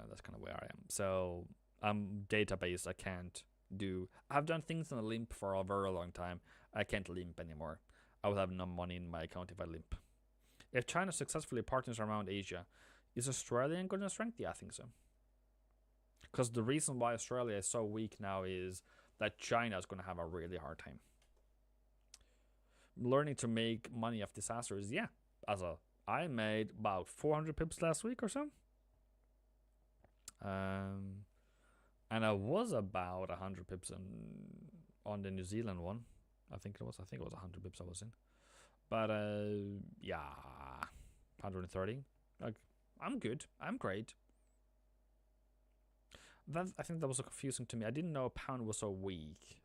That's kind of where I am. So I'm database. I can't do. I've done things on a limp for a very long time. I can't limp anymore. I will have no money in my account if I limp. If China successfully partners around Asia, is Australia going to strengthen? Yeah, I think so. Because the reason why Australia is so weak now is that China is going to have a really hard time learning to make money off disasters. Yeah, I made about 400 pips last week or so. And I was about 100 pips on the New Zealand one. I think it was 100 bips I was in. But yeah, 130. Like, I'm good. I'm great. I think that was confusing to me. I didn't know pound was so weak.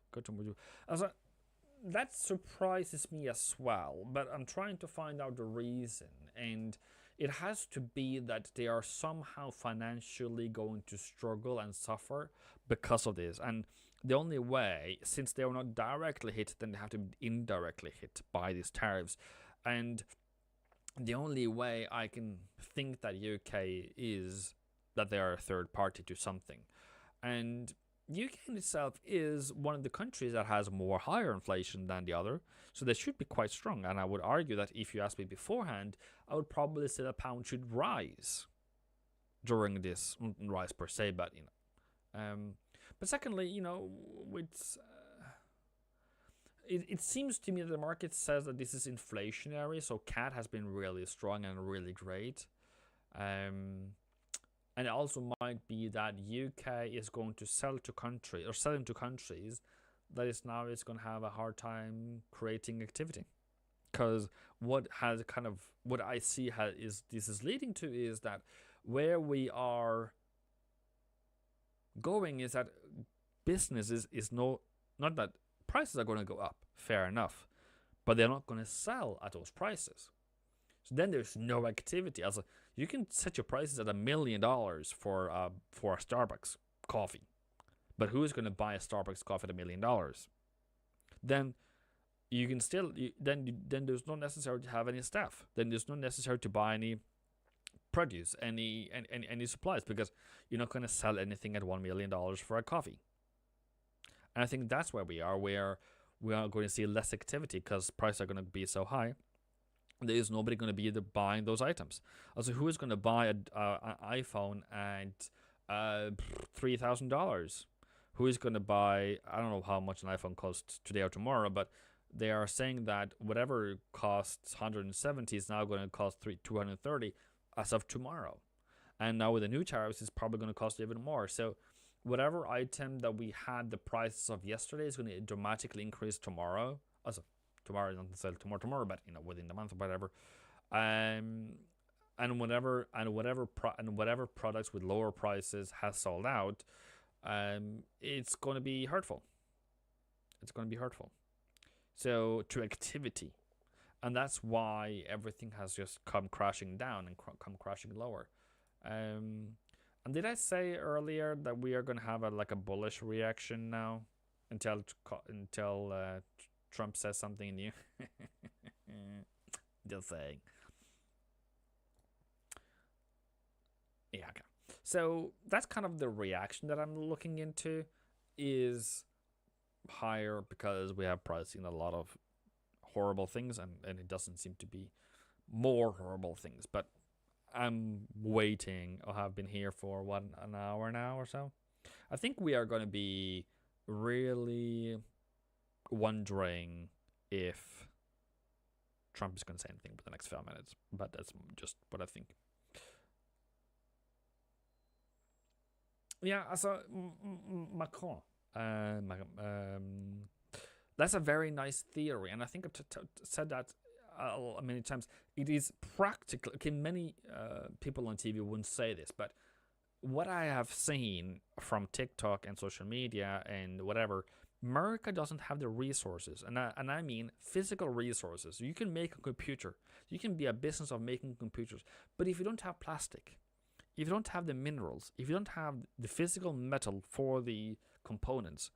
That surprises me as well, but I'm trying to find out the reason, and it has to be that they are somehow financially going to struggle and suffer because of this. And the only way, since they are not directly hit, then they have to be indirectly hit by these tariffs. And the only way I can think that UK is that they are a third party to something. And UK in itself is one of the countries that has more higher inflation than the other, so they should be quite strong. And I would argue that if you asked me beforehand, I would probably say the pound should rise during this, rise per se, but but secondly, it seems to me that the market says that this is inflationary, so CAD has been really strong and really great. And it also might be that UK is going to sell to countries that is going to have a hard time creating activity. Because what I see this is leading to is that where we are going is that businesses is not that prices are going to go up, fair enough, but they're not going to sell at those prices. So then there's no activity. Also, you can set your prices at $1 million for a Starbucks coffee, but who is going to buy a Starbucks coffee at $1 million? Then you can still then there's not necessary to have any staff. Then there's not necessary to buy any produce, any supplies, because you're not going to sell anything at $1 million for a coffee. And I think that's where we are, where we are going to see less activity because prices are going to be so high. There is nobody going to be buying those items. Also, who is going to buy an iPhone at $3,000? Who is going to buy? I don't know how much an iPhone costs today or tomorrow, but they are saying that whatever costs 170 is now going to cost 230 as of tomorrow. And now with the new tariffs, it's probably going to cost even more. So whatever item that we had the prices of yesterday is going to dramatically increase tomorrow. Also, tomorrow, not necessarily tomorrow, but within the month or whatever. And whatever products with lower prices has sold out, it's going to be hurtful. It's going to be hurtful. So to activity, and that's why everything has just come crashing down and come crashing lower. And did I say earlier that we are going to have a bullish reaction now until Trump says something new? Just saying. Yeah, okay. So that's kind of the reaction that I'm looking into, is higher because we have pricing a lot of horrible things, and it doesn't seem to be more horrible things. But I'm waiting. I have been here for an hour now or so. I think we are going to be really wondering if Trump is going to say anything for the next 5 minutes, but that's just what I think. Yeah, also Macron. That's a very nice theory, and I think I've said that many times. It is practical. Okay, many people on TV wouldn't say this, but what I have seen from TikTok and social media and whatever, America doesn't have the resources, and I mean physical resources. You can make a computer. You can be a business of making computers, but if you don't have plastic, if you don't have the minerals, if you don't have the physical metal for the components,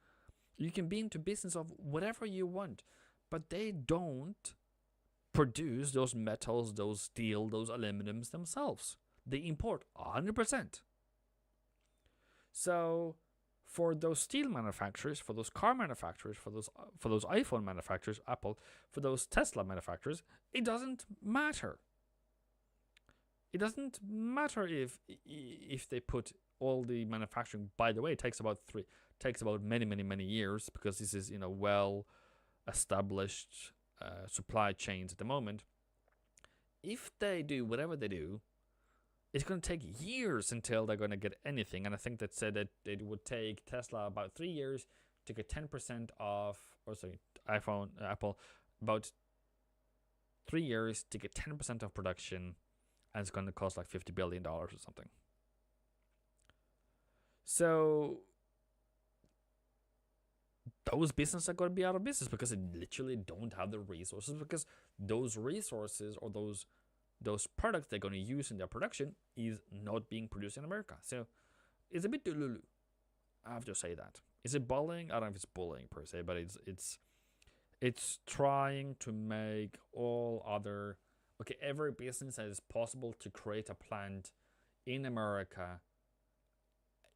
you can be into business of whatever you want, but they don't produce those metals, those steel, those aluminums themselves. They import 100%. So for those steel manufacturers, for those car manufacturers, for those iPhone manufacturers, Apple, for those Tesla manufacturers, it doesn't matter. It doesn't matter if they put all the manufacturing. By the way, it takes about many years, because this is well established supply chains at the moment. If they do whatever they do, it's going to take years until they're going to get anything. And I think that said that it would take Tesla about 3 years to get 10% off, or sorry, Apple about 3 years to get 10% of production, and it's going to cost like $50 billion or something. So those businesses are going to be out of business because they literally don't have the resources, because those resources or those products they're going to use in their production is not being produced in America. So it's a bit delulu. I have to say that. Is it bullying? I don't know if it's bullying per se, but it's trying to make all other, okay, every business that is possible to create a plant in America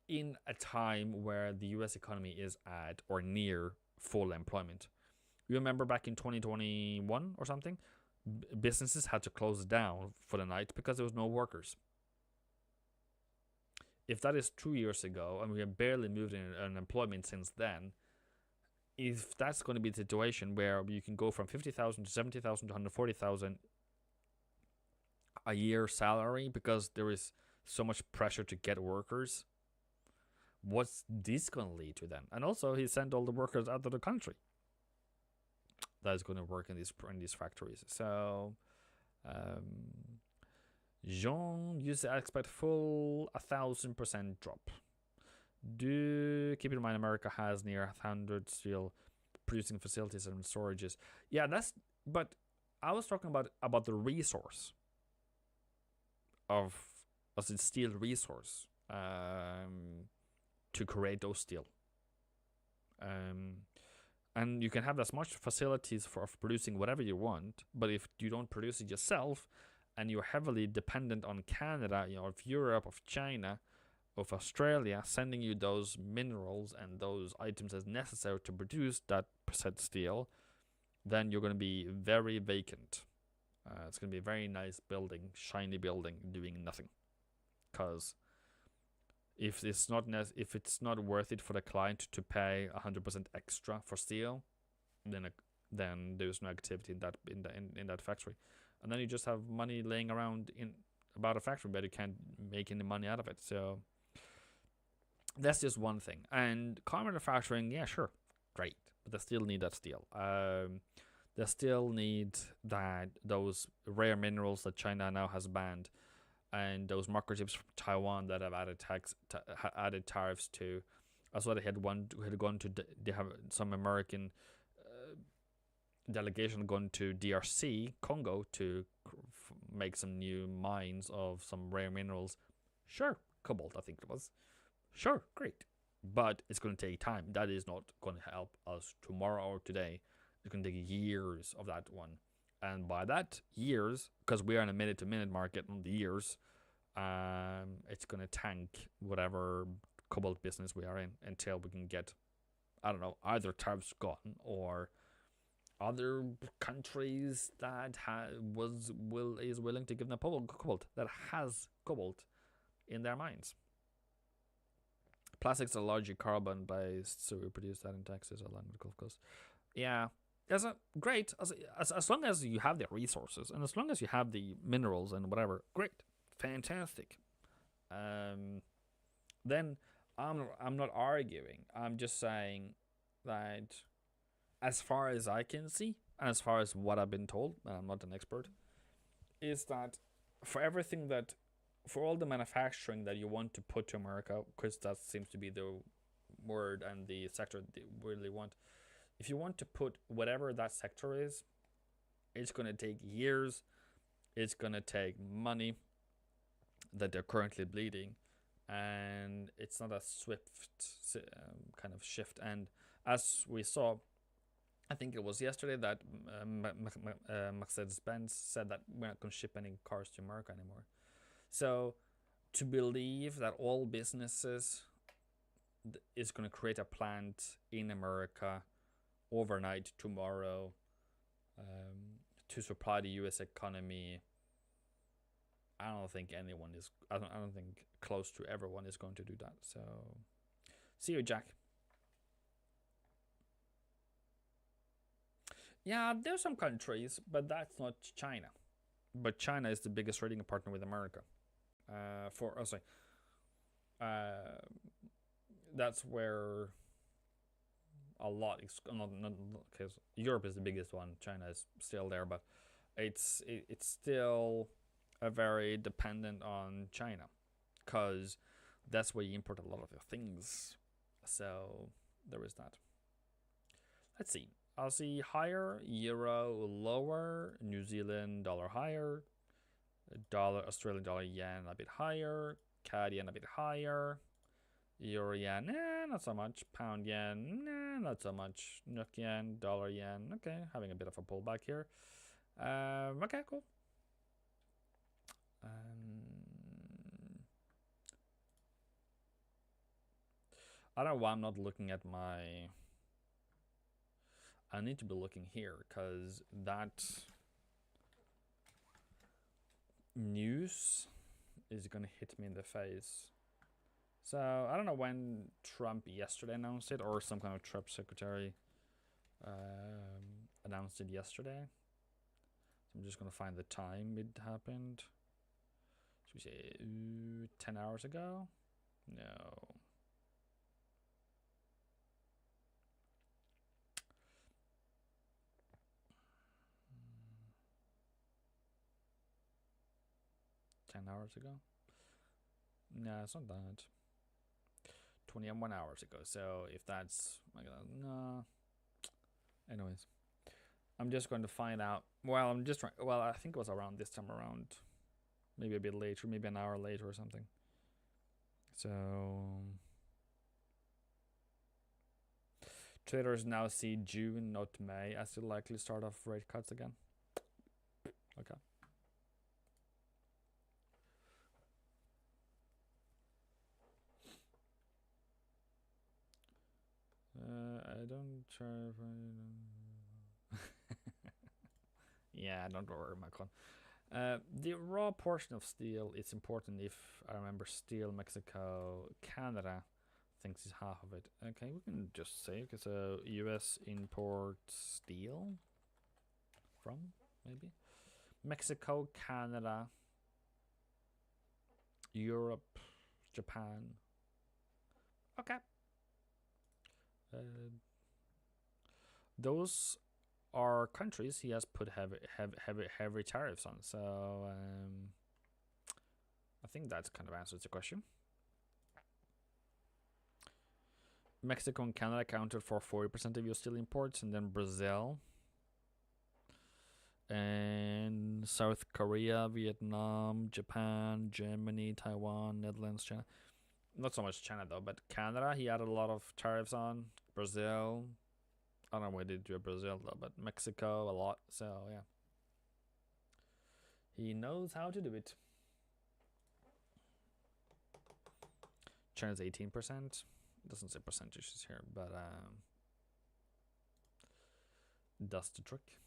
in a time where the US economy is at or near full employment. You remember back in 2021 or something, businesses had to close down for the night because there was no workers. If that is 2 years ago, and we have barely moved in unemployment since then, if that's going to be the situation where you can go from 50,000 to 70,000 to 140,000 a year salary because there is so much pressure to get workers, what's this going to lead to then? And also, he sent all the workers out of the country that is going to work in these factories. So, Jean, you expect full 1,000% drop. Do keep in mind America has near 100 steel producing facilities and storages. Yeah, but I was talking about the resource of the steel resource to create those steel. And you can have as much facilities for producing whatever you want, but if you don't produce it yourself and you're heavily dependent on Canada, of Europe, of China, of Australia sending you those minerals and those items as necessary to produce that said steel, then you're going to be very vacant. It's going to be a very nice building, shiny building, doing nothing. Because if it's not worth it for the client to pay 100% extra for steel, then there's no activity in that factory, and then you just have money laying around about a factory, but you can't make any money out of it. So that's just one thing. And car manufacturing, yeah, sure, great, but they still need that steel. They still need those rare minerals that China now has banned, and those marker chips from Taiwan that have added tariffs to. That's why they have some American delegation gone to DRC, Congo, to make some new mines of some rare minerals. Sure, cobalt, I think it was. Sure, great. But it's going to take time. That is not going to help us tomorrow or today. It's going to take years of that one. And by that, years, because we are in a minute-to-minute market, not the years, it's going to tank whatever cobalt business we are in until we can get, I don't know, either tariffs gone or other countries that is willing to give them cobalt, that has cobalt in their mines. Plastics are largely carbon-based, so we produce that in Texas along the Gulf Coast. Yeah. Great, as long as you have the resources and as long as you have the minerals and whatever, great, fantastic. Then I'm not arguing. I'm just saying that as far as I can see and as far as what I've been told, and I'm not an expert, is that for all the manufacturing that you want to put to America, because that seems to be the word and the sector they really want. If you want to put whatever that sector is, it's going to take years. It's going to take money that they're currently bleeding. And it's not a swift kind of shift. And as we saw, I think it was yesterday that Mercedes-Benz said that we're not going to ship any cars to America anymore. So to believe that all businesses is going to create a plant in America overnight tomorrow to supply the U.S. economy, I don't think anyone is. I don't think close to everyone is going to do that. So, see you, Jack. Yeah, there's some countries, but that's not China. But China is the biggest trading partner with America. That's where a lot. Not because Europe is the biggest one. China is still there, but it's still a very dependent on China, because that's where you import a lot of your things. So there is that. Let's see. Aussie higher, Euro lower, New Zealand dollar higher, dollar Australian dollar yen a bit higher, CAD yen a bit higher, Euro yen, not so much. Pound yen, not so much. NUK yen, dollar yen, okay, having a bit of a pullback here. Okay, cool. I don't know why I'm not looking at my... I need to be looking here, because that news is gonna hit me in the face. So I don't know when Trump yesterday announced it, or some kind of Trump secretary announced it yesterday. So I'm just gonna find the time it happened. Should we say 10 hours ago? No. Hours ago? No, it's not that. 21 hours ago. So if that's no. Anyways, I'm just going to find out. Well, I'm just trying. Well, I think it was around this time around. Maybe a bit later, maybe an hour later or something. So traders now see June, not May, as the likely start of rate cuts again. Okay. I don't try. Yeah, don't worry, Macron. The raw portion of steel is important. If I remember, steel, Mexico, Canada thinks is half of it. Okay, we can just say, okay, so US imports steel from, maybe, Mexico, Canada, Europe, Japan. Okay. Those are countries he has put heavy tariffs on. So I think that kind of answers the question. Mexico and Canada accounted for 40% of your steel imports, and then Brazil, and South Korea, Vietnam, Japan, Germany, Taiwan, Netherlands, China. Not so much China though, but Canada he added a lot of tariffs on. Brazil, I don't know where they do Brazil though, but Mexico a lot. So yeah, he knows how to do it. China's 18%. Doesn't say percentages here, but does the trick.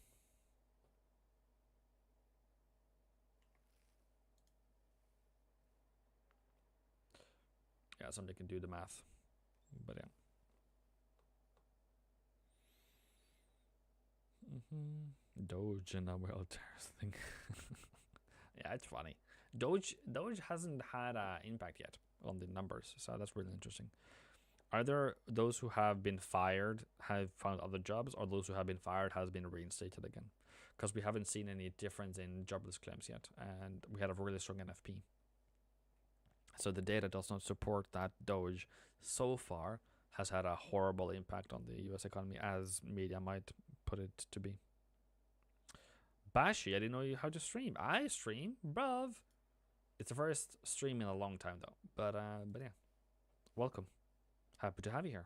Yeah, somebody can do the math, but yeah. Doge and a world terrorist thing. Yeah, it's funny. Doge hasn't had an impact yet on the numbers, so that's really interesting. Are there those who have been fired have found other jobs, or those who have been fired has been reinstated again? Because we haven't seen any difference in jobless claims yet, and we had a really strong NFP. So the data does not support that Doge so far has had a horrible impact on the US economy, as media might put it to be. Bashi, I didn't know how to stream. I stream, bruv. It's the first stream in a long time though. But yeah. Welcome. Happy to have you here.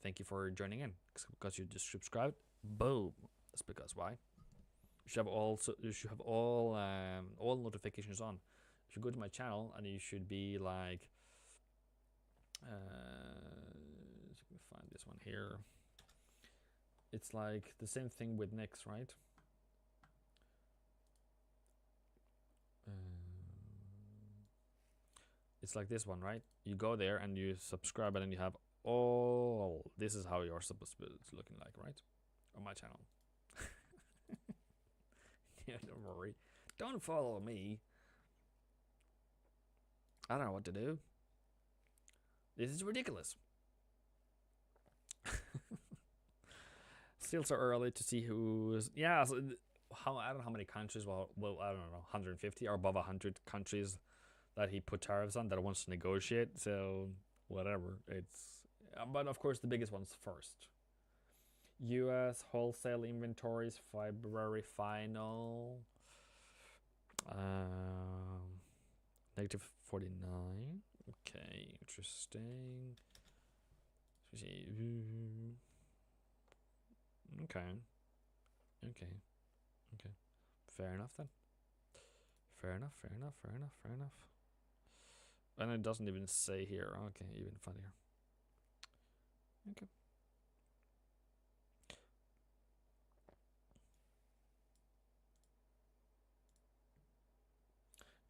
Thank you for joining in. Because you just subscribed. Boom. That's because why? You should have all notifications on. If you go to my channel, and you should be like so you can find this one here. It's like the same thing with Nix, right? It's like this one, right? You go there and you subscribe, and then you have all. This is how you're supposed to be looking like, right? On my channel. Yeah, don't worry. Don't follow me. I don't know what to do. This is ridiculous. still so early to see who's. Yeah, so I don't know how many countries. Well, I don't know, 150 or above 100 countries that he put tariffs on that wants to negotiate. So whatever. It's. But of course, the biggest one's first. U.S. wholesale inventories February final. Negative 49. Okay, interesting. Okay. Fair enough then. Fair enough. And it doesn't even say here. Okay, even funnier. Okay.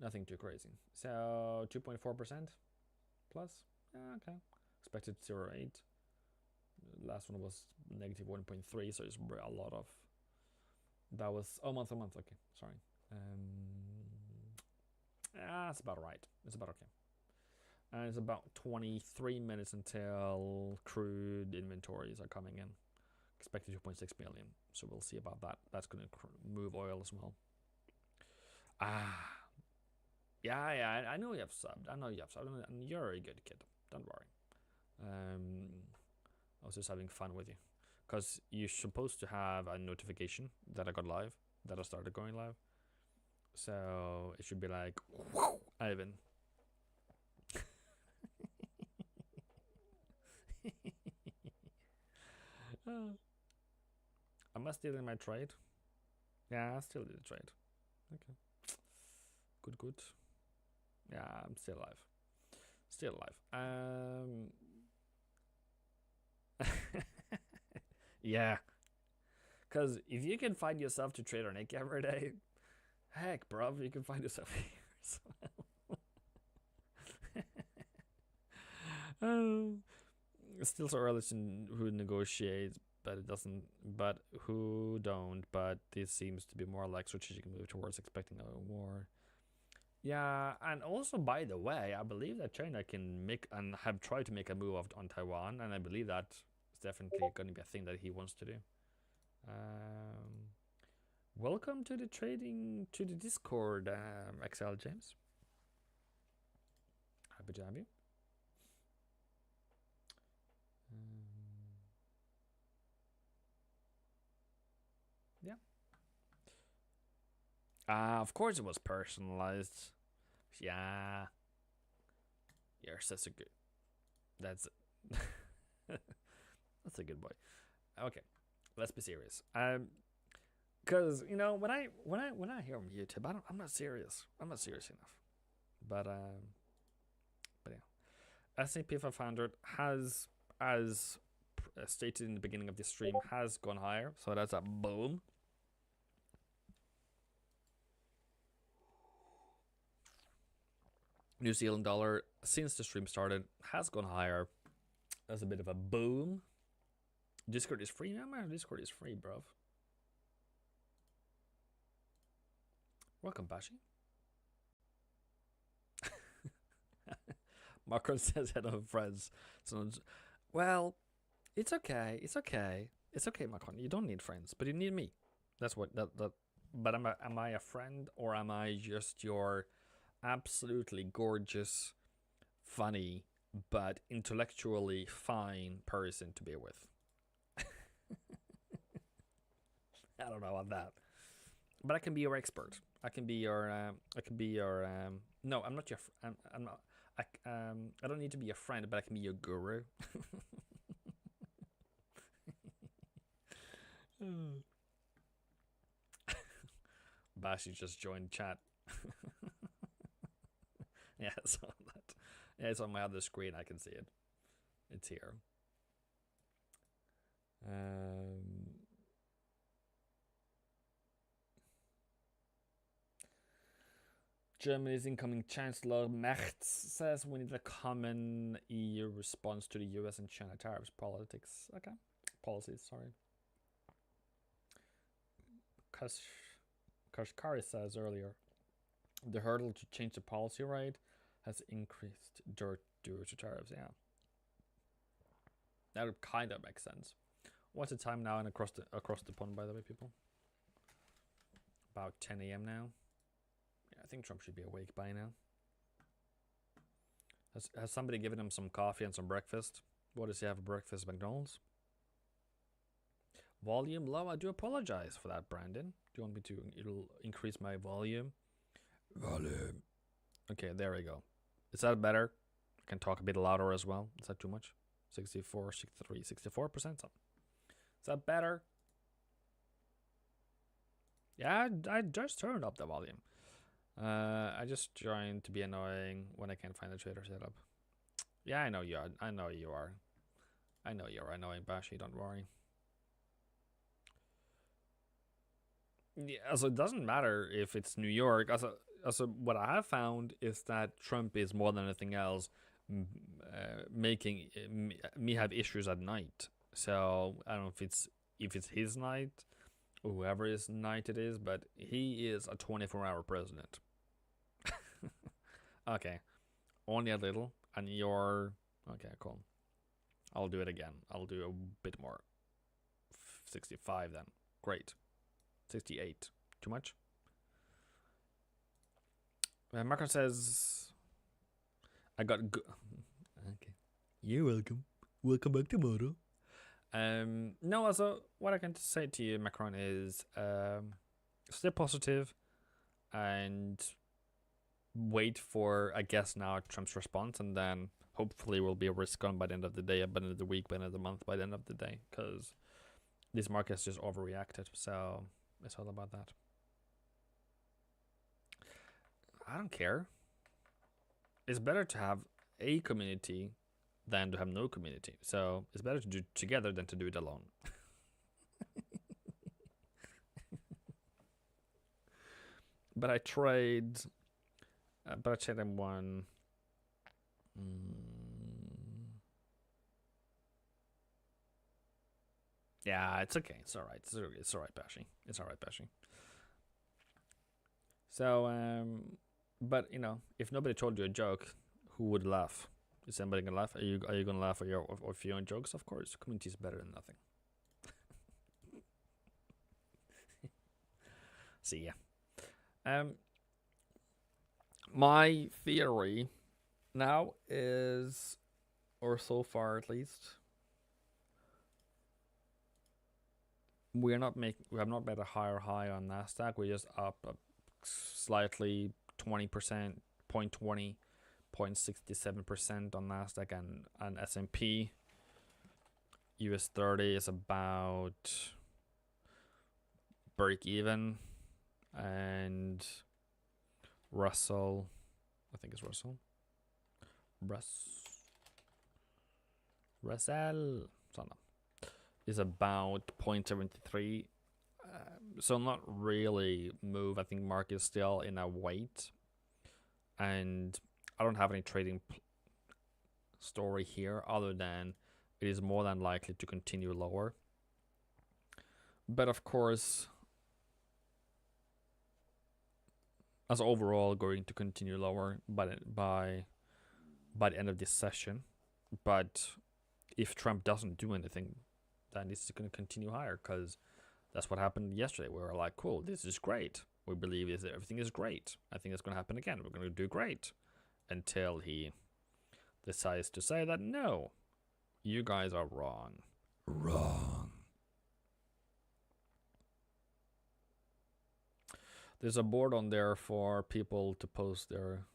Nothing too crazy. So 2.4% plus. Yeah, okay. Expected 0.8. Last one was negative 1.3, so it's a lot of. That was month. Okay, sorry. It's about right. It's about okay. And it's about 23 minutes until crude inventories are coming in. Expected 2.6 million. So we'll see about that. That's going to move oil as well. Yeah. I know you have subbed. And you're a good kid. Don't worry. I was just having fun with you. Because you're supposed to have a notification that I got live. That I started going live. So it should be like, Ivan. Am I still in my trade? Yeah, I still did the trade. Okay. Good. Yeah, I'm still alive. Yeah. Because if you can find yourself to trade on Nick every day, heck, bro, you can find yourself here as well. Still so early to who negotiates, but it doesn't. But who don't? But this seems to be more like strategic move towards expecting a war. Yeah, and also by the way, I believe that China can make and have tried to make a move on Taiwan, and I believe that's definitely going to be a thing that he wants to do. Welcome to the Discord, XL James. Happy to have you. Yeah. Of course it was personalized. Yeah. You're such a good. That's that's a good boy. Okay, let's be serious. Because you know when I hear on YouTube, I'm not serious. I'm not serious enough. But yeah, S&P 500 has, as stated in the beginning of this stream, has gone higher. So that's a boom. New Zealand dollar, since the stream started, has gone higher. That's a bit of a boom. Discord is free. Yeah, man, Discord is free, bruv. Welcome, Bashi. Macron says head of friends. So, well, it's okay. It's okay, Macron. You don't need friends, but you need me. That's what that. But am I a friend, or am I just your absolutely gorgeous, funny, but intellectually fine person to be with? I don't know about that, but I can be your expert. I can be your. No, I'm not your. I'm not. I don't need to be your friend, but I can be your guru. Bashi just joined chat. Yeah, I saw that. Yeah, it's on my other screen. I can see it. It's here. Germany's incoming Chancellor Merz says we need a common EU response to the US and China tariffs politics. Okay, policies. Sorry. Kashkari says earlier, the hurdle to change the policy rate has increased due to tariffs. Yeah, that would kind of make sense. What's the time now and across the pond, by the way, people? About 10 a.m. now. Yeah, I think Trump should be awake by now. Has somebody given him some coffee and some breakfast? What does he have for breakfast? McDonald's? Volume low? I do apologize for that, Brandon. Do you want me to increase my volume? Volume. Okay, there we go. Is that better? I can talk a bit louder as well. Is that too much? 64, 63, 64%? Something. Is that better? Yeah, I just turned up the volume. I just trying to be annoying when I can't find the trader setup. Yeah, I know you are. I know you are. I know you're annoying, Bashi. Don't worry. Yeah, so it doesn't matter if it's New York. Also, what I have found is that Trump is more than anything else making me have issues at night. So I don't know if it's his night or whoever his night it is, but he is a 24-hour president. Okay, only a little, and you're okay. Cool. I'll do it again. I'll do a bit more. 65 then. Great. 68. Too much? Marco says, I got good. Okay. You're welcome. Welcome back tomorrow. No, also, what I can say to you, Macron, is stay positive and wait for, I guess, now Trump's response, and then hopefully we'll be risk on by the end of the day, by the end of the week, by the end of the month, by the end of the day, because this market's just overreacted. So it's all about that. I don't care. It's better to have a community than to have no community. So it's better to do it together than to do it alone. But I trade in one. Yeah, it's okay. It's all right. It's all right, Bashi. It's all right, Bashi. So, but you know, if nobody told you a joke, who would laugh? Is anybody gonna laugh? Are you gonna laugh at your own jokes? Of course, community is better than nothing. See ya. My theory now is, or so far at least, we have not made a higher high on Nasdaq. We're just up slightly 20%, 0.20, 0.67% on Nasdaq and S&P. US 30 is about break even, and Russell, I think it's Russell, something, is about 0.73. So not really move. I think market is still in a wait, and I don't have any trading story here other than it is more than likely to continue lower. But of course, as overall going to continue lower by the end of this session. But if Trump doesn't do anything, then it's going to continue higher, because that's what happened yesterday. We were like, cool, this is great. We believe everything is great. I think it's going to happen again. We're going to do great. Until he decides to say that, no, you guys are wrong. Wrong. There's a board on there for people to post their...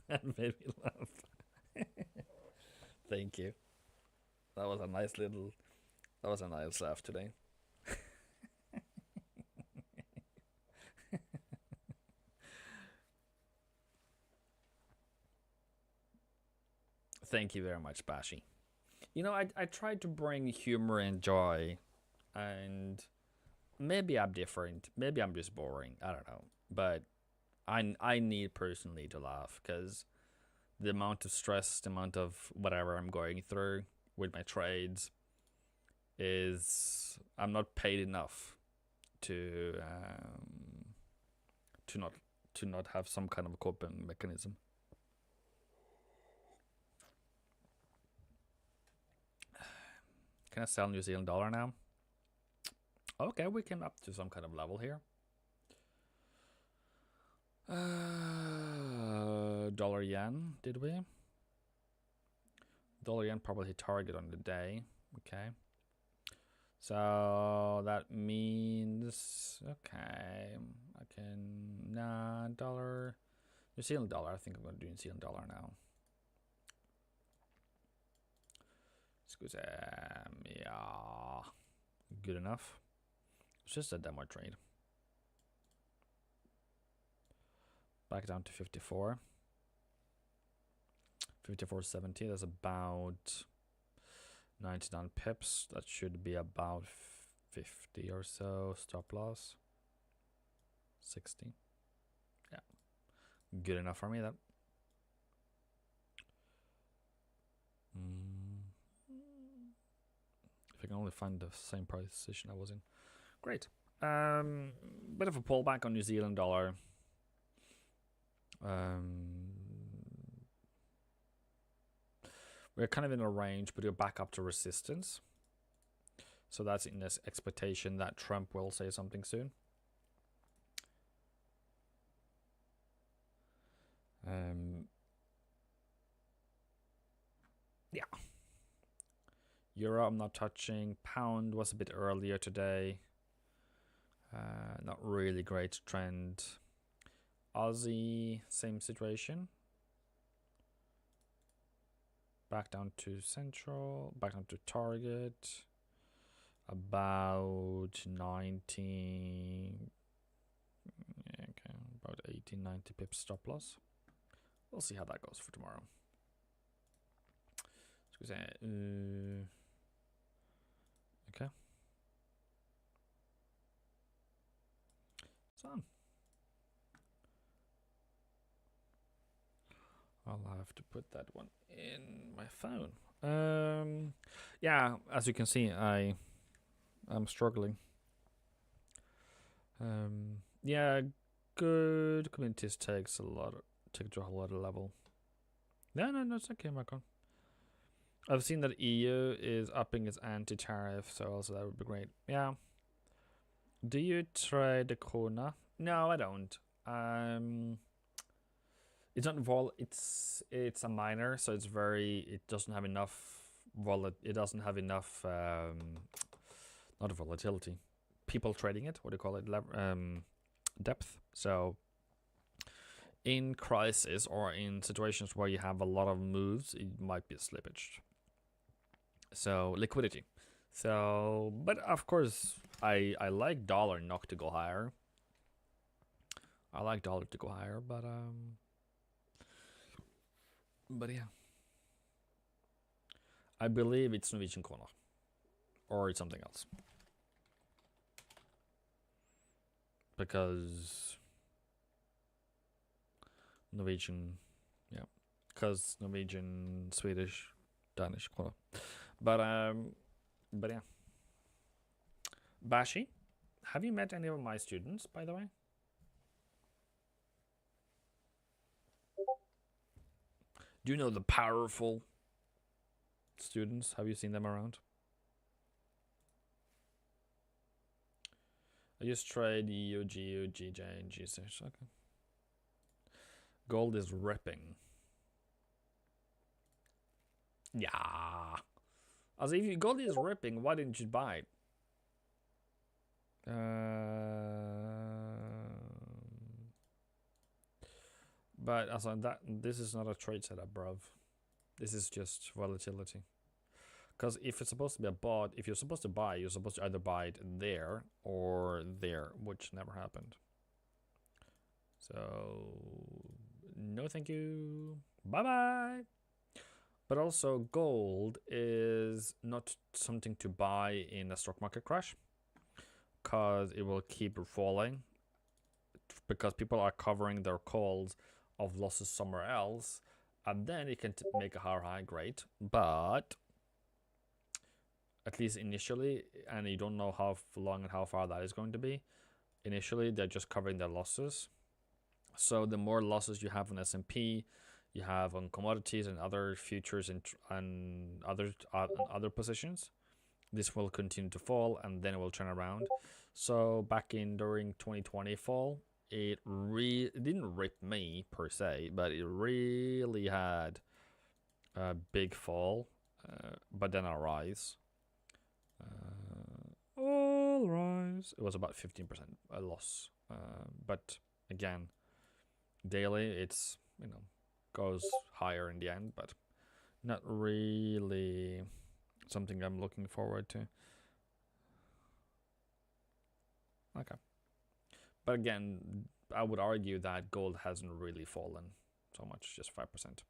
That made me laugh. Thank you. That was a nice laugh today. Thank you very much, Bashi. You know, I tried to bring humor and joy, and maybe I'm different. Maybe I'm just boring. I don't know. But I need personally to laugh, because the amount of stress, the amount of whatever I'm going through, with my trades is I'm not paid enough to not have some kind of a coping mechanism. Can I sell New Zealand dollar now? Okay, we came up to some kind of level here. Dollar yen, did we? Dollar yen probably hit target on the day. Okay. So that means, okay, I can, nah, dollar, New Zealand dollar. I think I'm going to do New Zealand dollar now. Excuse me, yeah, good enough. It's just a demo trade. Back down to 54. 54.70, that's about 99 pips. That should be about 50 or so. Stop loss 60. Yeah, good enough for me. That if I can only find the same price position I was in, great. Bit of a pullback on New Zealand dollar. We're kind of in a range, but we're back up to resistance. So that's in this expectation that Trump will say something soon. Yeah. Euro, I'm not touching. Pound was a bit earlier today. Not really great trend. Aussie, same situation. Back down to central, back down to target. About 19, okay, about 18, 90 pips stop loss. We'll see how that goes for tomorrow. Okay. So I'll have to put that one in my phone. Yeah, as you can see, I'm struggling. Yeah, good communities takes to a whole other level. No, it's okay, Macron. I've seen that EU is upping its anti-tariff, so also that would be great. Yeah. Do you trade the krona? No, I don't. It's not it's a minor, so it's it doesn't have enough not volatility. People trading it, what do you call it? Depth. So in crisis or in situations where you have a lot of moves, it might be a slippage. So liquidity. So, but of course, I like dollar not to go higher. I like dollar to go higher, but yeah. I believe it's Norwegian krona, or it's something else. Because Norwegian, yeah, because Norwegian, Swedish, Danish krona. But yeah. Bashi, have you met any of my students, by the way? Do you know the powerful students? Have you seen them around? I just tried EU, GU, GJ, and G6. Okay. Gold is ripping. Yeah. As if gold is ripping, why didn't you buy it? But also this is not a trade setup, bruv. This is just volatility. Because if it's supposed to be a bot, if you're supposed to buy, you're supposed to either buy it there or there, which never happened. So no thank you. Bye-bye. But also gold is not something to buy in a stock market crash, because it will keep falling, because people are covering their calls of losses somewhere else, and then it can make a higher high, great, but at least initially, and you don't know how long and how far that is going to be. Initially, they're just covering their losses. So the more losses you have on S&P, you have on commodities and other futures and other positions, this will continue to fall, and then it will turn around. So back in during 2020 fall, it didn't rip me per se, but it really had a big fall, but then a rise. All rise. It was about 15% a loss, but again, daily it's goes higher in the end, but not really something I'm looking forward to. Okay, but again, I would argue that gold hasn't really fallen so much, just 5%.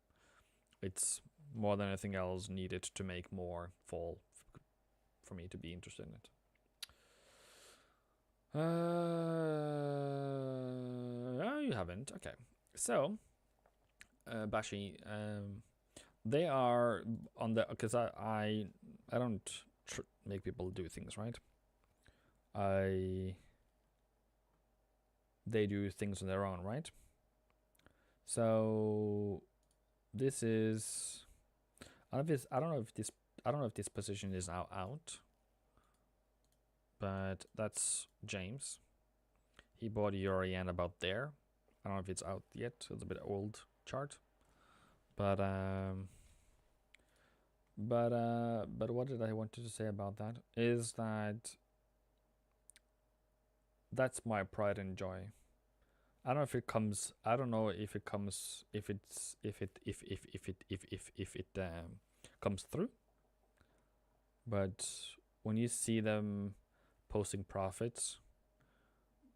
It's more than anything else needed to make more fall for me to be interested in it. You haven't. Okay, so Bashi, they are on the, because I don't make people do things, right? They do things on their own, right? So this is, I don't know if this position is now out, but that's James. He bought euro yen about there. I don't know if it's out yet. It's a bit old chart, but what did I want to say about that is that that's my pride and joy. I don't know if it comes. I don't know if it comes. If it comes through. But when you see them posting profits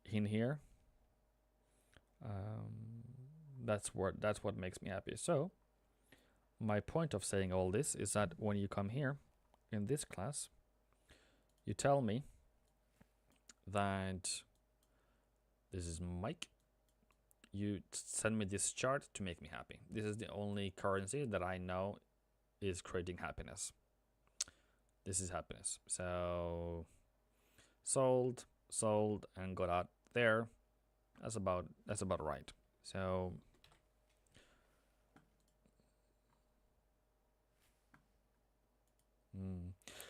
in here, that's what makes me happy. So my point of saying all this is that when you come here in this class, you tell me that this is Mike. You send me this chart to make me happy. This is the only currency that I know is creating happiness. This is happiness. So sold, and got out there. That's about right. So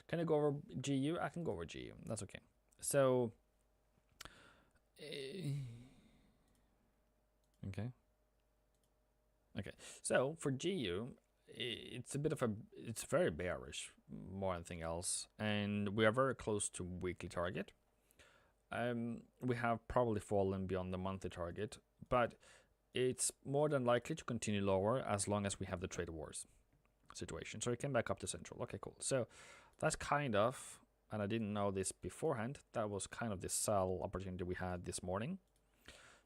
can I go over GU? I can go over GU. That's okay. So okay. So for GU, it's very bearish more than anything else, and we are very close to weekly target. We have probably fallen beyond the monthly target, but it's more than likely to continue lower as long as we have the trade wars situation. So it came back up to central. Okay, cool. So that's kind of, and I didn't know this beforehand, that was kind of the sell opportunity we had this morning.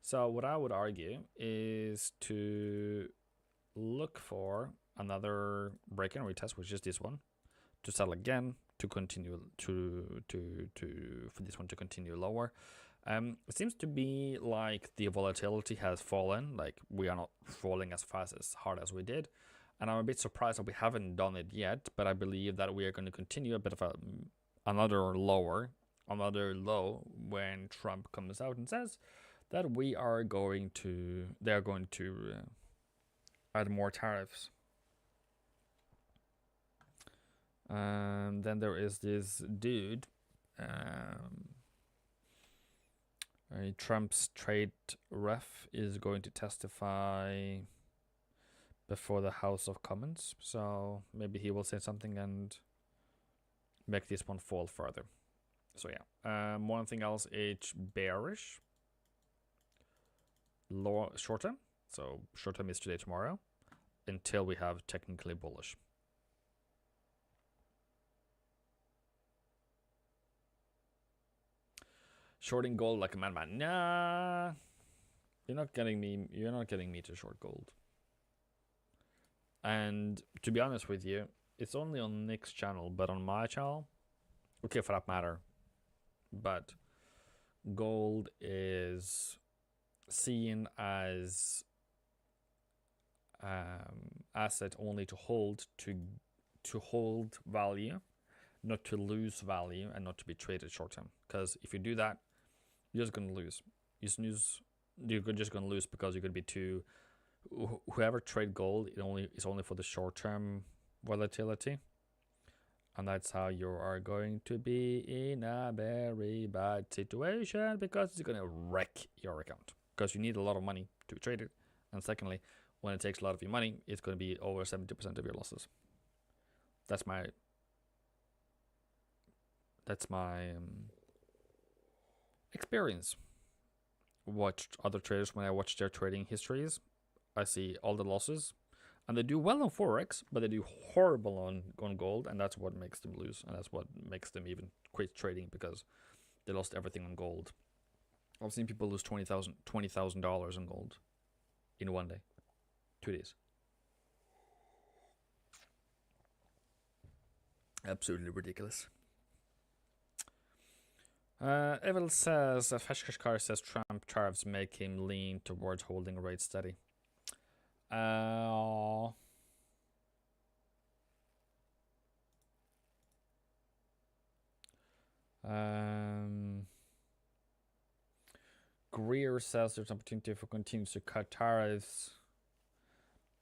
So what I would argue is to look for another break and retest, which is this one, to sell again, to continue for this one to continue lower. It seems to be like the volatility has fallen, like we are not falling as fast as hard as we did, and I'm a bit surprised that we haven't done it yet, but I believe that we are going to continue a bit of another low when Trump comes out and says that they're going to add more tariffs. Then there is this dude, Trump's trade ref is going to testify before the House of Commons, so maybe he will say something and make this one fall further. So yeah, one thing else, it's bearish. Short term, so short term is today, tomorrow, until we have technically bullish. Shorting gold like a madman. Nah, you're not getting me to short gold. And to be honest with you, it's only on Nick's channel, but on my channel, okay, for that matter, but gold is seen as asset only to hold value, not to lose value and not to be traded short term. Because if you do that, you're just gonna lose. You're just gonna lose because you're gonna be too. Whoever trade gold, is only for the short term volatility, and that's how you are going to be in a very bad situation, because it's gonna wreck your account, because you need a lot of money to trade it, and secondly, when it takes a lot of your money, it's going to be over 70% of your losses. That's my experience. Watched other traders, when I watch their trading histories, I see all the losses, and they do well on Forex, but they do horrible on gold, and that's what makes them lose, and that's what makes them even quit trading, because they lost everything on gold. I've seen people lose $20,000 on gold in one day, 2 days. Absolutely ridiculous. Evil says, Feshkashkar says Trump tariffs make him lean towards holding rates steady. Greer says there's an opportunity for continues to cut tariffs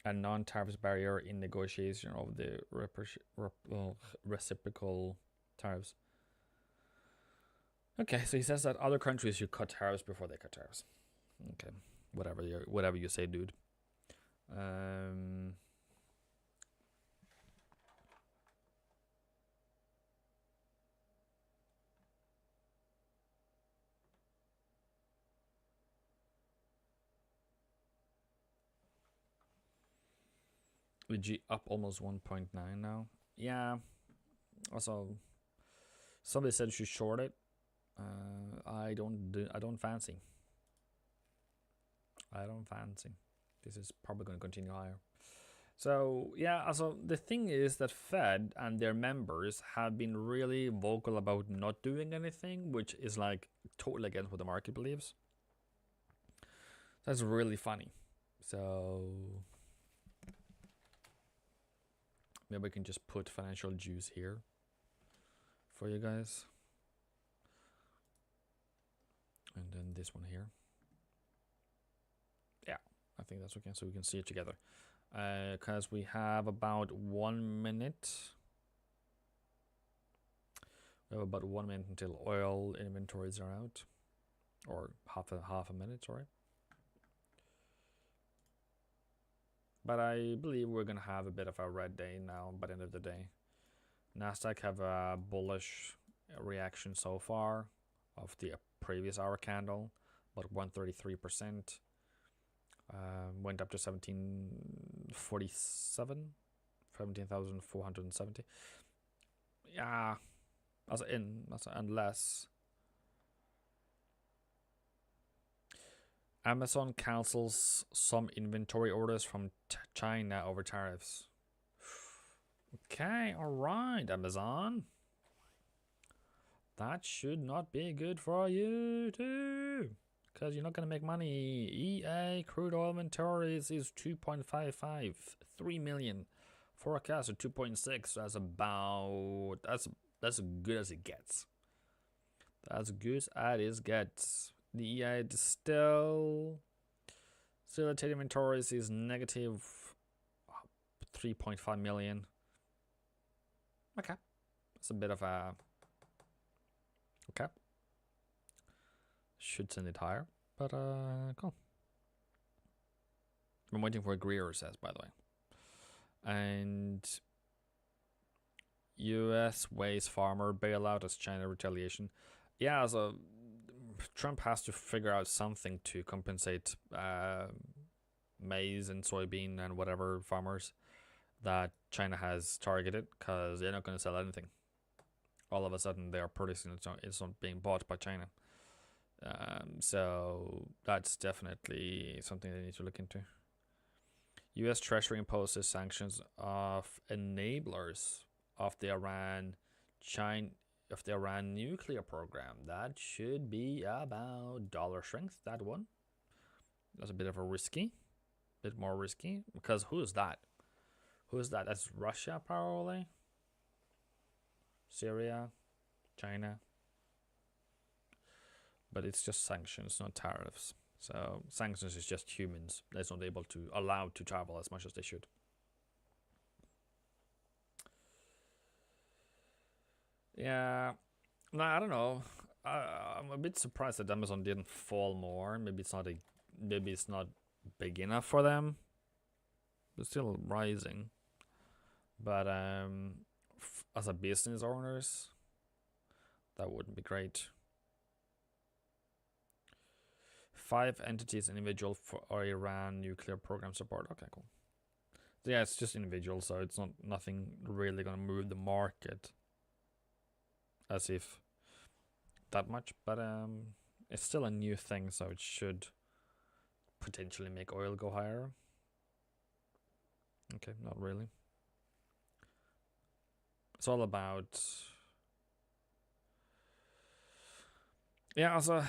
and non-tariffs barrier in negotiation of the reciprocal tariffs. Okay, so he says that other countries should cut tariffs before they cut tariffs. Okay, whatever you say, dude. G up almost 1.9 now. Yeah. Also, somebody said you should short it. I don't fancy. This is probably going to continue higher. So yeah, also the thing is that Fed and their members have been really vocal about not doing anything, which is like totally against what the market believes. That's really funny. So maybe we can just put financial juice here for you guys. And then this one here. Yeah, I think that's okay, so we can see it together. Because we have about 1 minute. We have about 1 minute until oil inventories are out. Or half a minute, sorry. But I believe we're going to have a bit of a red day now by the end of the day. Nasdaq have a bullish reaction so far of the previous hour candle, about 133%. Went up to 1747, 17,470. Yeah, unless Amazon cancels some inventory orders from China over tariffs. Okay, all right, Amazon. That should not be good for you too, because you're not going to make money. EA crude oil inventories is 2.55, 3 million. Forecast of 2.6. That's about, that's as good as it gets. That's good as it gets. The EA still inventories is negative 3.5 million. Okay, that's a bit of a okay. Should send it higher, but cool. I'm waiting for a Greer says, by the way. And U.S. weighs farmer bailout as China retaliation. Yeah, so Trump has to figure out something to compensate maize and soybean and whatever farmers that China has targeted, because they're not going to sell anything. All of a sudden, they are producing it's not being bought by China. So that's definitely something they need to look into. U.S. Treasury imposes sanctions of enablers of the Iran nuclear program. That should be about dollar strength. That one. That's a bit more risky, because who is that? That's Russia, probably. Syria, China. But it's just sanctions, not tariffs. So sanctions is just humans that's not able to allowed to travel as much as they should. Yeah, no, I don't know. I'm a bit surprised that Amazon didn't fall more. Maybe it's not big enough for them. But still rising. But as a business owners, that wouldn't be great. 5 entities individual for Iran nuclear program support. Okay, cool. So yeah, it's just individual, so it's nothing really gonna move the market as if that much, but it's still a new thing, so it should potentially make oil go higher. Okay, not really. It's all about, yeah, also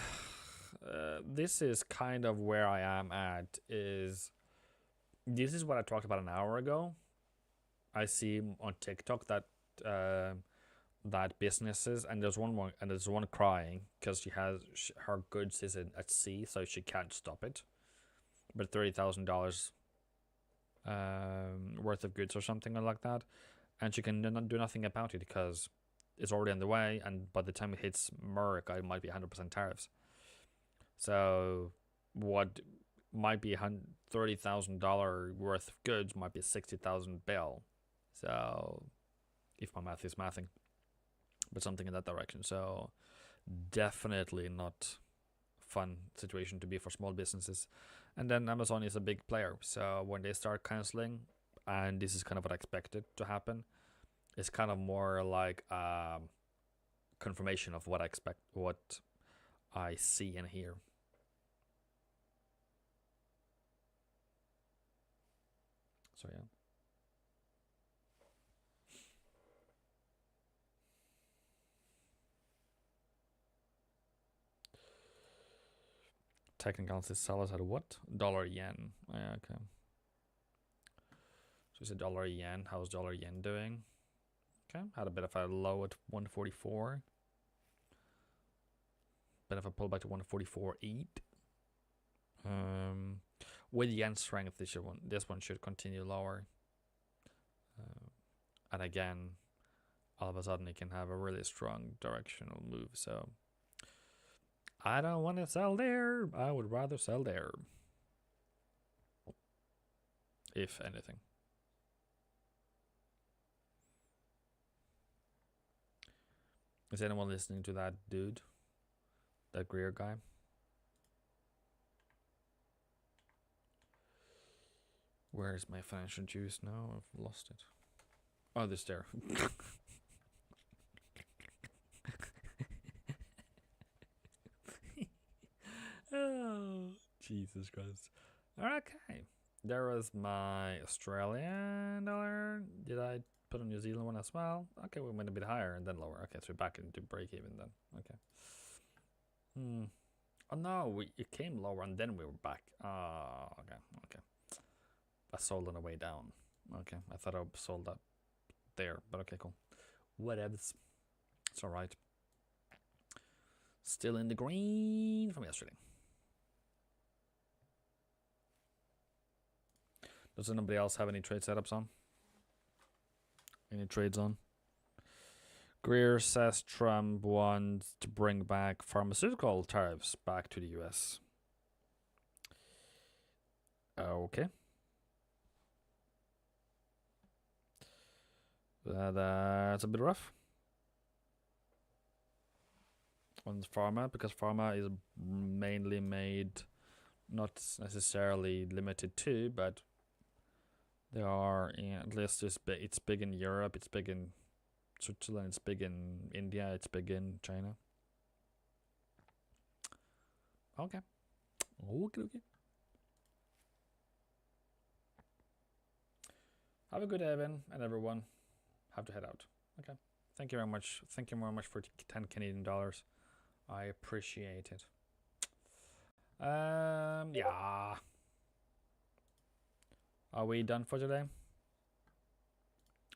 this is kind of where I am at. This is what I talked about an hour ago. I see on TikTok that that businesses, and there's one crying because her goods is at sea, so she can't stop it. But $30,000 worth of goods or something like that, and she can do nothing about it because it's already on the way, and by the time it hits America, it might be 100% tariffs. So what might be $30,000 worth of goods might be 60,000 bill. So if my math is mathing, but something in that direction. So definitely not fun situation to be for small businesses. And then Amazon is a big player, so when they start canceling, and this is kind of what I expected to happen, it's kind of more like confirmation of what I expect, what I see and hear. So yeah. Technical says sellers at what? Dollar yen. Oh, yeah, okay. So it's a dollar yen. How's dollar yen doing? Okay, had a bit of a low at 144. Bit of a pullback to 144.8. With yen strength, this one should continue lower. And again, all of a sudden it can have a really strong directional move. So I don't want to sell there. I would rather sell there, if anything. Is anyone listening to that dude? That Greer guy? Where is my financial juice now? I've lost it. Oh, this there. Oh, Jesus Christ. Okay. There was my Australian dollar. Did I put a New Zealand one as well? Okay, we went a bit higher and then lower. Okay, so we're back into break even then. Okay. Oh no, it came lower and then we were back. Oh, okay. I sold on the way down. Okay, I thought I sold up there, but okay, cool. Whatever. It's alright. Still in the green from yesterday. Does anybody else have any trade setups on? Any trades on? Greer says Trump wants to bring back pharmaceutical tariffs back to the US. Okay. That's a bit rough on pharma, because pharma is mainly made, not necessarily limited to, but there are, at least it's big in Europe, it's big in Switzerland, it's big in India, it's big in China. Okay. Have a good evening, and everyone have to head out. Okay. Thank you very much. Thank you very much for 10 Canadian dollars. I appreciate it. Yeah. Are we done for today?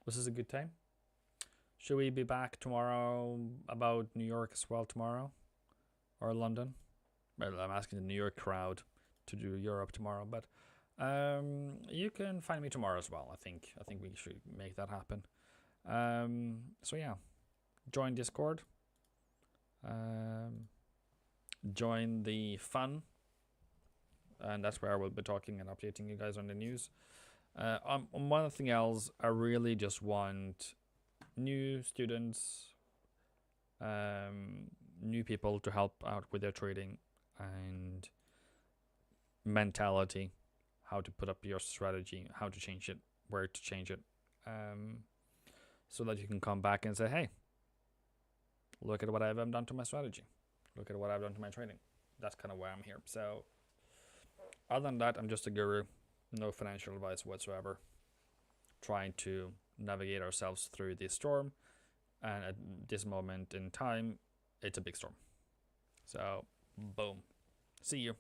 Was this a good time? Should we be back tomorrow about New York as well tomorrow? Or London? Well, I'm asking the New York crowd to do Europe tomorrow, but you can find me tomorrow as well. I think we should make that happen. So yeah, join Discord. Join the fun, and that's where I will be talking and updating you guys on the news. On one thing else, I really just want new students, new people to help out with their trading and mentality, how to put up your strategy, how to change it, where to change it, so that you can come back and say, hey, look at what I've done to my strategy. Look at what I've done to my trading. That's kind of why I'm here. So other than that, I'm just a guru. No financial advice whatsoever. Trying to navigate ourselves through this storm. And at this moment in time, it's a big storm. So, boom. See you.